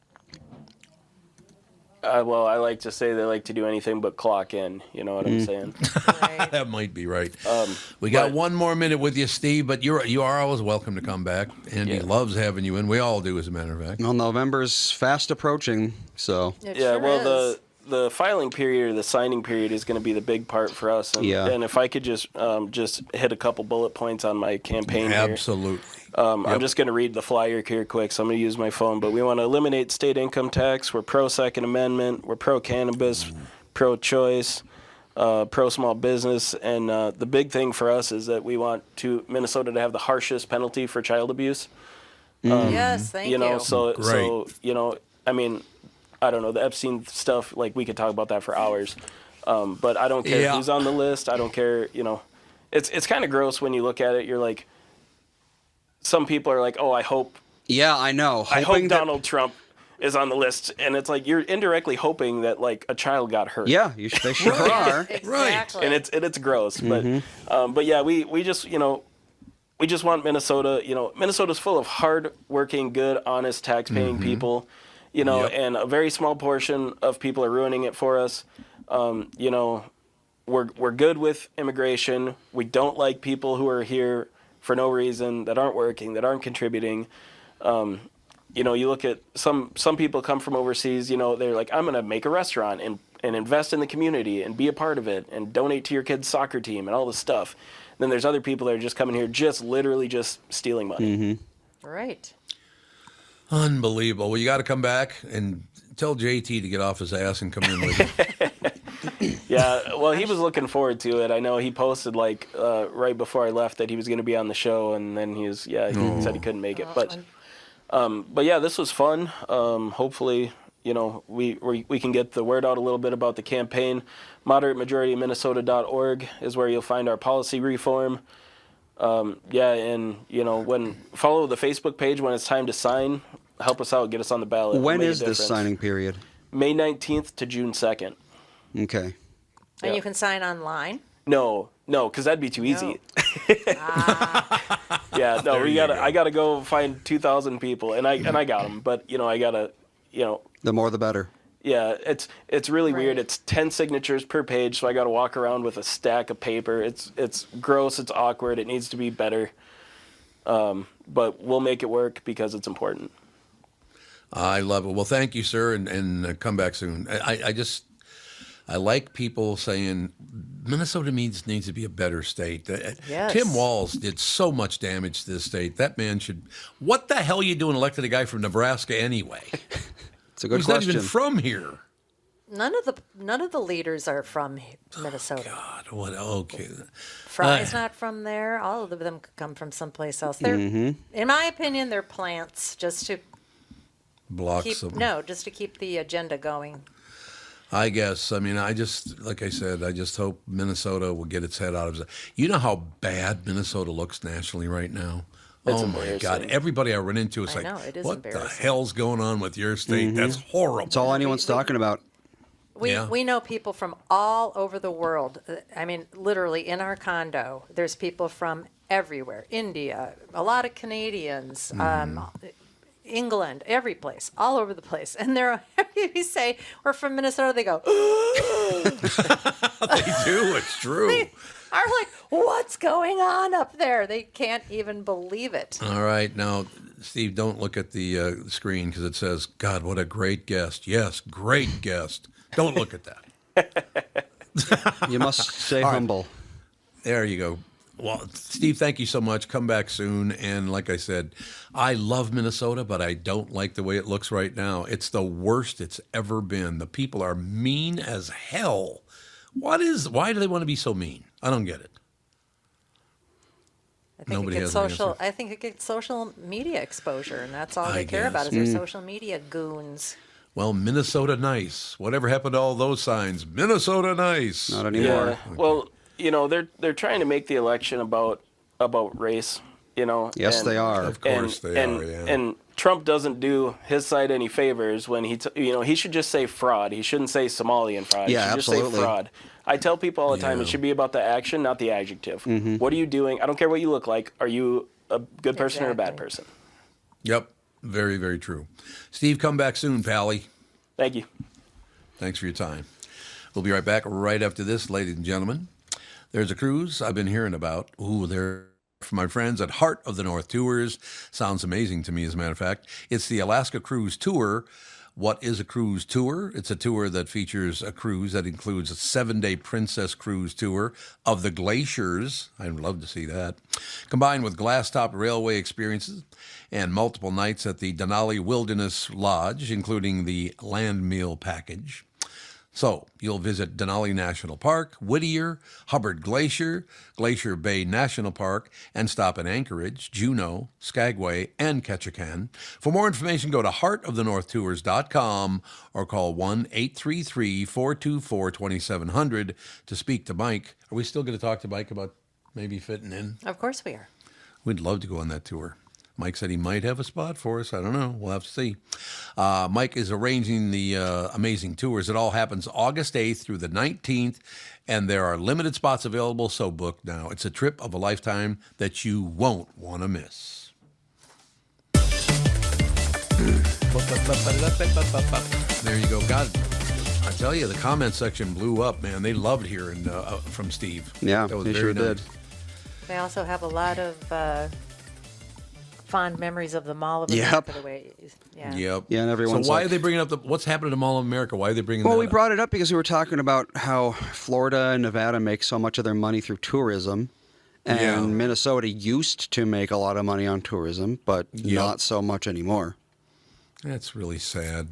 Well, I like to say they like to do anything but clock in. You know what I'm saying? Right. That might be right. We got one more minute with you, Steve, but you are always welcome to come back. Andy loves having you in. We all do, as a matter of fact. Well, November's fast approaching, so. It Yeah, sure well, is. the filing period or the signing period is going to be the big part for us. And, Yeah. and if I could just hit a couple bullet points on my campaign here. Absolutely. I'm just going to read the flyer here quick, so I'm going to use my phone. But we want to eliminate state income tax. We're pro-Second Amendment. We're pro-cannabis, pro-choice, pro-small business. And the big thing for us is that we want Minnesota to have the harshest penalty for child abuse. Yes, thank you. So, I mean, I don't know, the Epstein stuff, like, we could talk about that for hours. But I don't care who's on the list. I don't care, It's kind of gross when you look at it. You're like, some people are like, oh, I hope Yeah, I know. I hope Donald Trump is on the list. And it's like, you're indirectly hoping that, like, a child got hurt. Yeah, they sure are. Exactly. And it's gross. But yeah, we just, we just want Minnesota, Minnesota's full of hard-working, good, honest, tax-paying people, and a very small portion of people are ruining it for us. We're good with immigration. We don't like people who are here for no reason, that aren't working, that aren't contributing. You look at some people come from overseas, they're like, I'm going to make a restaurant and invest in the community and be a part of it and donate to your kid's soccer team and all this stuff. And then there's other people that are just coming here literally just stealing money. Right. Unbelievable. Well, you got to come back and tell JT to get off his ass and come in with you. Yeah, well, he was looking forward to it. I know he posted right before I left that he was going to be on the show, and then he said he couldn't make it. But yeah, this was fun. Hopefully, we can get the word out a little bit about the campaign. ModerateMajorityMinnesota.org is where you'll find our policy reform. And follow the Facebook page when it's time to sign. Help us out, get us on the ballot. When Make a is this difference. signing period? May 19th to June 2nd. Okay. And you can sign online. No, because that'd be too easy. Yeah, no, I gotta go find 2,000 people, and I got them, but I gotta, The more the better. yeah, it's really weird. Right. It's 10 signatures per page, so I gotta walk around with a stack of paper. It's gross. It's awkward. It needs to be better. But we'll make it work because it's important. I love it. Well, thank you, sir, and come back soon. I like people saying Minnesota needs to be a better state. Yes. Tim Walz did so much damage to this state. That man should. What the hell are you doing elected a guy from Nebraska anyway? It's a good He's question. not even from here. None of the leaders are from Minnesota. God, what? Okay. Fry's not from there. All of them could come from someplace else. They're, in my opinion, they're plants just to blocks them. No, just to keep the agenda going. I guess. I mean, like I said, I just hope Minnesota will get its head out of it. You know how bad Minnesota looks nationally right now? It's oh, my God. Everybody I run into is I like, know, it is what the embarrassing. hell's going on with your state? That's horrible. It's all anyone's talking about. We know people from all over the world. I mean, literally in our condo, there's people from everywhere. India, a lot of Canadians, England, every place, all over the place. And they're, you say, we're from Minnesota, they go, They do. It's true. they are like, what's going on up there? They can't even believe it. All right. Now, Steve, don't look at the screen because it says, God, what a great guest. Yes, great guest. Don't look at that. You must stay humble. There you go. Well, Steve, thank you so much. Come back soon. And like I said, I love Minnesota, but I don't like the way it looks right now. It's the worst it's ever been. The people are mean as hell. Why do they want to be so mean? I don't get it. I think Nobody it gets has an social. answer. I think it gets social media exposure, and that's all I they care about is guess. their social media goons. Well, Minnesota nice. Whatever happened to all those signs? Minnesota nice. Not anymore. Yeah. Well, they're trying to make the election about race. Yes, and- they are. Of course they are, yeah. And Trump doesn't do his side any favors when he should just say fraud. He shouldn't say Somalian fraud. Yeah, he should just absolutely. say fraud. I tell people all the time, Yeah. it should be about the action, not the adjective. What are you doing? I don't care what you look like. Are you a good person or a bad Exactly. person? Yep. Very, very true. Steve, come back soon, Pally. Thank you. Thanks for your time. We'll be right back right after this, ladies and gentlemen. There's a cruise I've been hearing about. Ooh, they're from my friends at Heart of the North Tours. Sounds amazing to me, as a matter of fact. It's the Alaska Cruise Tour. What is a cruise tour? It's a tour that features a cruise that includes a 7-day Princess Cruise tour of the glaciers. I'd love to see that. Combined with glass-top railway experiences and multiple nights at the Denali Wilderness Lodge, including the land meal package. So you'll visit Denali National Park, Whittier, Hubbard Glacier, Glacier Bay National Park, and stop in Anchorage, Juneau, Skagway, and Ketchikan. For more information, go to heartofthenorthtours.com or call 1-833-424-2700 to speak to Mike. Are we still going to talk to Mike about maybe fitting in? Of course we are. We'd love to go on that tour. Mike said he might have a spot for us. I don't know. We'll have to see. Mike is arranging the amazing tours. It all happens August 8th through the 19th, and there are limited spots available, so book now. It's a trip of a lifetime that you won't want to miss. There you go. God, I tell you, the comment section blew up, man. They loved hearing from Steve. Yeah, That was they very sure nice. did. They also have a lot of fond memories of the Mall of Yep. America. The way, yeah. Yep. Yeah, and everyone's So why like- are they bringing up what's happening to Mall of America? Why are they bringing Well, that we up? brought it up because we were talking about how Florida and Nevada make so much of their money through tourism. And Yeah. Minnesota used to make a lot of money on tourism, but not so much anymore. That's really sad.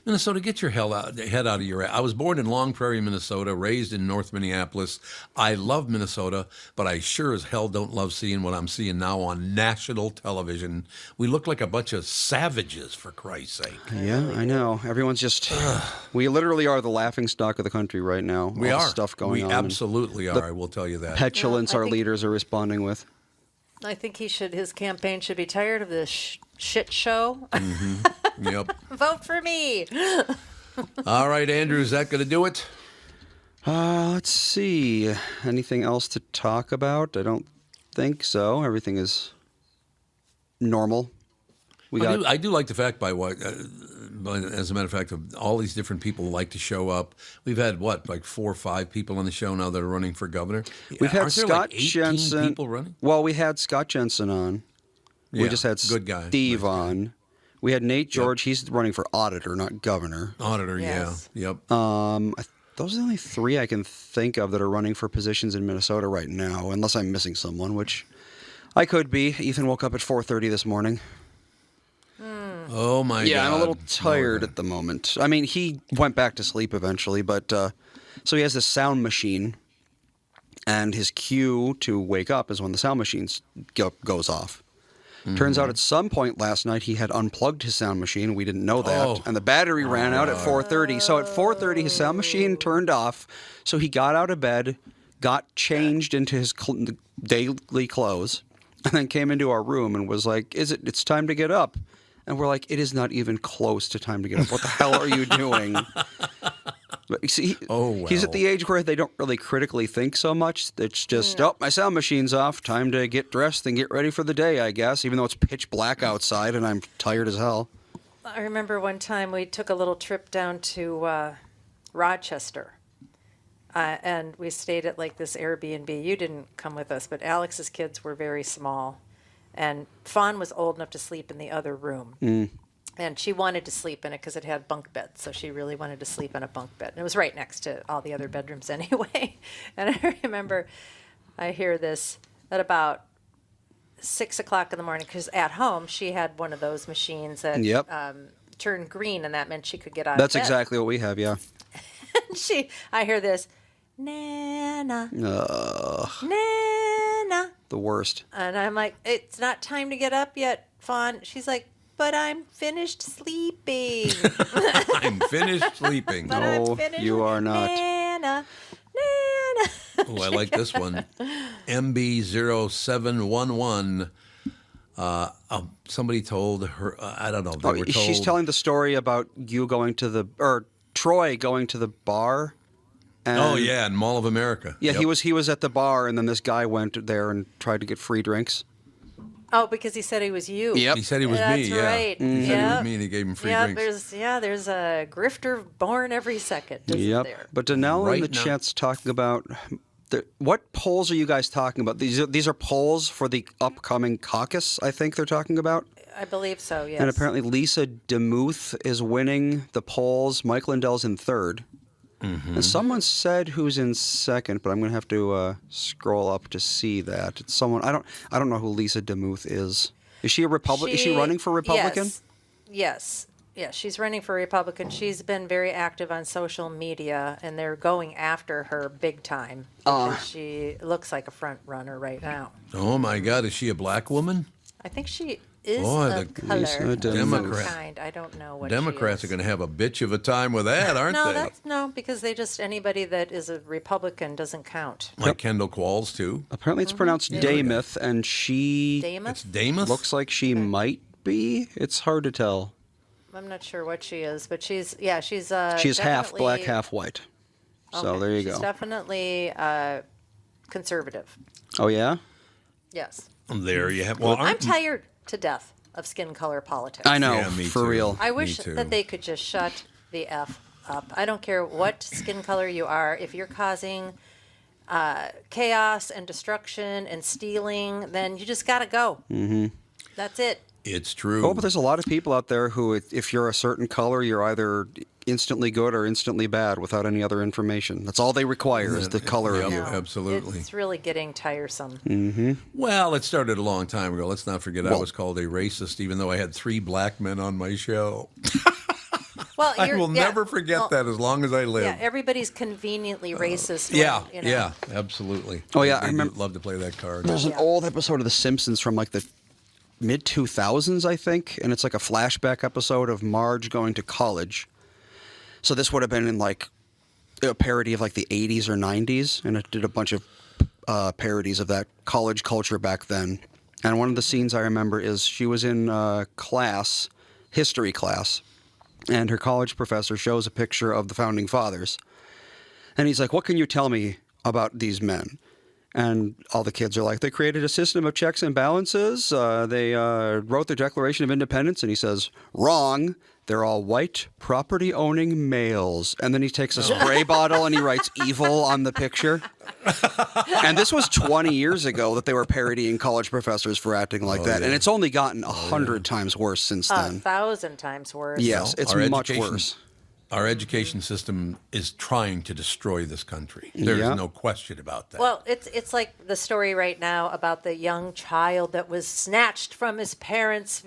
Minnesota, get your head out of your ass. I was born in Long Prairie, Minnesota, raised in North Minneapolis. I love Minnesota, but I sure as hell don't love seeing what I'm seeing now on national television. We look like a bunch of savages, for Christ's sake. Yeah, I know. Everyone's just. We literally are the laughingstock of the country right now. We All the are. stuff going we on. absolutely are, I will tell you that. Petulance Well, I our think- leaders are responding with. I think his campaign should be tired of this shit show. Yep. Vote for me. All right, Andrew, is that going to do it? Let's see. Anything else to talk about? I don't think so. Everything is normal. I do like the fact by what, as a matter of fact, all these different people like to show up. We've had like 4 or 5 people on the show now that are running for governor. We've had Aren't there Scott like 18 Jensen. people running? Well, we had Scott Jensen on. Yeah, We just had good guy. Steve Nice guy. on. We had Nate George. He's running for auditor, not governor. Auditor, Yes. yeah, yep. Those are the only 3 I can think of that are running for positions in Minnesota right now, unless I'm missing someone, which I could be. Ethan woke up at 4:30 this morning. Oh my God! Yeah, I'm a little tired Oh, at the moment. I mean, he went back to sleep eventually, but so he has this sound machine, and his cue to wake up is when the sound machine goes off. Turns out at some point last night he had unplugged his sound machine. We didn't know that. Oh. And the battery ran out at 4:30. So at 4:30 his sound machine turned off. So he got out of bed, got changed into his daily clothes, and then came into our room and was like, it's time to get up. And we're like, it is not even close to time to get up. What the hell are you doing? But you see, he's at the age where they don't really critically think so much. It's just, my sound machine's off. Time to get dressed and get ready for the day, I guess, even though it's pitch black outside and I'm tired as hell. I remember one time we took a little trip down to Rochester. And we stayed at like this Airbnb. You didn't come with us, but Alex's kids were very small. And Fawn was old enough to sleep in the other room. And she wanted to sleep in it because it had bunk beds. So she really wanted to sleep in a bunk bed. And it was right next to all the other bedrooms anyway. And I remember I hear this at about 6 o'clock in the morning because at home she had one of those machines that turned green, and that meant she could get out of bed. That's exactly what we have, yeah. I hear this, Nana, Nana. The worst. And I'm like, it's not time to get up yet, Fawn. She's like, but I'm finished sleeping. I'm finished sleeping. But I'm finished. You are not. Nana. Oh, I like this one. MB0711. Somebody told her, I don't know. They were told. She's telling the story about you going to Troy going to the bar. And in Mall of America. Yeah, he was at the bar, and then this guy went there and tried to get free drinks. Oh, because he said he was you. Yep. He said he was me, That's right. He said he was me, and he gave him free drinks. There's a grifter born every second, isn't there? But Danelle Right in the now- chat's talking about... what polls are you guys talking about? These are polls for the upcoming caucus, I think they're talking about. I believe so, yes. And apparently Lisa DeMuth is winning the polls. Mike Lindell's in third. And someone said who's in second, but I'm going to have to scroll up to see that. It's someone I don't know who Lisa DeMuth is. Is she a Republican? Is she running for Republican? Yes. Yeah, she's running for Republican. She's been very active on social media, and they're going after her big time because she looks like a front runner right now. Oh, my God. Is she a black woman? I think she is Boy, of the color of some Democrat- kind. I don't know what Democrats she are is. going to have a bitch of a time with that, aren't they? No, because anybody that is a Republican doesn't count. Like Kendall Qualls, too. Apparently it's pronounced Damith, and she Damon? Damon? looks like she might be. It's hard to tell. I'm not sure what she is, but she's She's half black, half white. So there you She's go. definitely conservative. Oh, yeah? Yes. There you have. Well, I'm tired to death of skin color politics. I know, Yeah, me for too. real. I wish too. that they could just shut the F up. I don't care what skin color you are. If you're causing chaos and destruction and stealing, then you just got to go. Mm-hmm. That's it. It's true. Oh, but there's a lot of people out there who, if you're a certain color, you're either instantly good or instantly bad without any other information. That's all they require is the color of Yep. you. Absolutely. It's really getting tiresome. Well, it started a long time ago. Let's not forget I was called a racist, even though I had 3 black men on my show. Well, I will never forget that as long as I live. Yeah, everybody's conveniently racist. Yeah, when, you know. yeah, absolutely. Oh, yeah, They I remember- love to play that card. There's an old episode of The Simpsons from like the mid-2000s, I think, and it's like a flashback episode of Marge going to college. So this would have been in like a parody of like the 80s or 90s, and it did a bunch of parodies of that college culture back then. And one of the scenes I remember is she was in class, history class, and her college professor shows a picture of the Founding Fathers. And he's like, "What can you tell me about these men?" And all the kids are like, "They created a system of checks and balances. They wrote the Declaration of Independence." And he says, "Wrong. They're all white, property-owning males." And then he takes a spray bottle and he writes evil on the picture. And this was 20 years ago that they were parodying college professors for acting like that. yeah. And it's only gotten 100 times worse since then. 1,000 times worse. Yes, it's Our much education- worse. Our education system is trying to destroy this country. There's Yeah. no question about that. Well, it's like the story right now about the young child that was snatched from his parents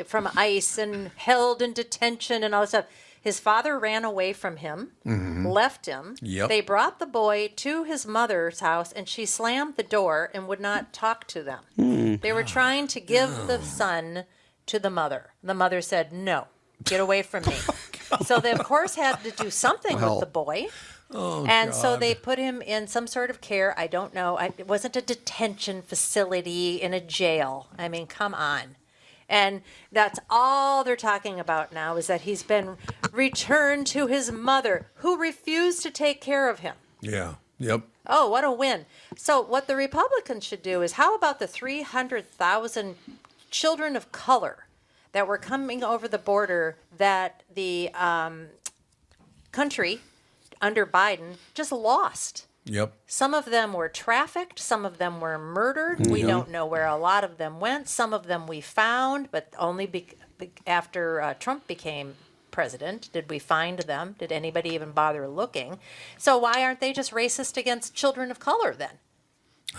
from ICE and held in detention and all this stuff. His father ran away from him, left him. Yep. They brought the boy to his mother's house, and she slammed the door and would not talk to them. They were trying to give the son to the mother. The mother said, "No, get away from me." So they, of course, had to do something with the boy. And so they put him in some sort of care. I don't know. It wasn't a detention facility in a jail. I mean, come on. And that's all they're talking about now, is that he's been returned to his mother, who refused to take care of him. Yeah. Yep. Oh, what a win. So what the Republicans should do is, how about the 300,000 children of color that were coming over the border that the country under Biden just lost? Yep. Some of them were trafficked. Some of them were murdered. We don't know where a lot of them went. Some of them we found, but only after Trump became president did we find them. Did anybody even bother looking? So why aren't they just racist against children of color then?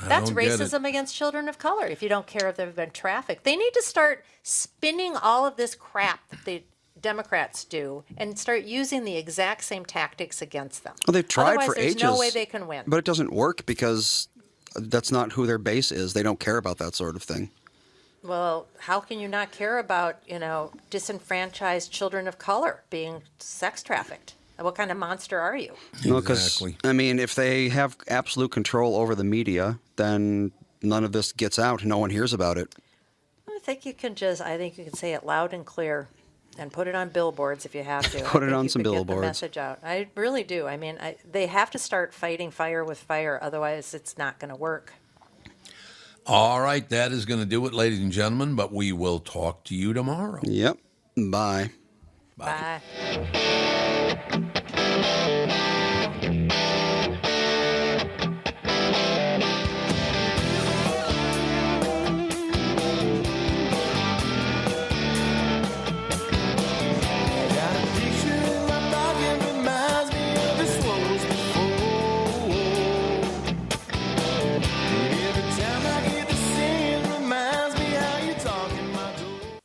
That's don't get it. racism against children of color if you don't care if they've been trafficked. They need to start spinning all of this crap that the Democrats do and start using the exact same tactics against them. Well, they've tried Otherwise, for there's ages. no way they can win. But it doesn't work because that's not who their base is. They don't care about that sort of thing. Well, how can you not care about, disenfranchised children of color being sex trafficked? What kind of monster are you? No, because, Exactly. I mean, if they have absolute control over the media, then none of this gets out. No one hears about it. I think you can say it loud and clear and put it on billboards if you have to. Put I it think on you some could get the billboards. message out. I really do. I mean, they have to start fighting fire with fire. Otherwise, it's not going to work. All right. That is going to do it, ladies and gentlemen, but we will talk to you tomorrow. Yep. Bye. Bye.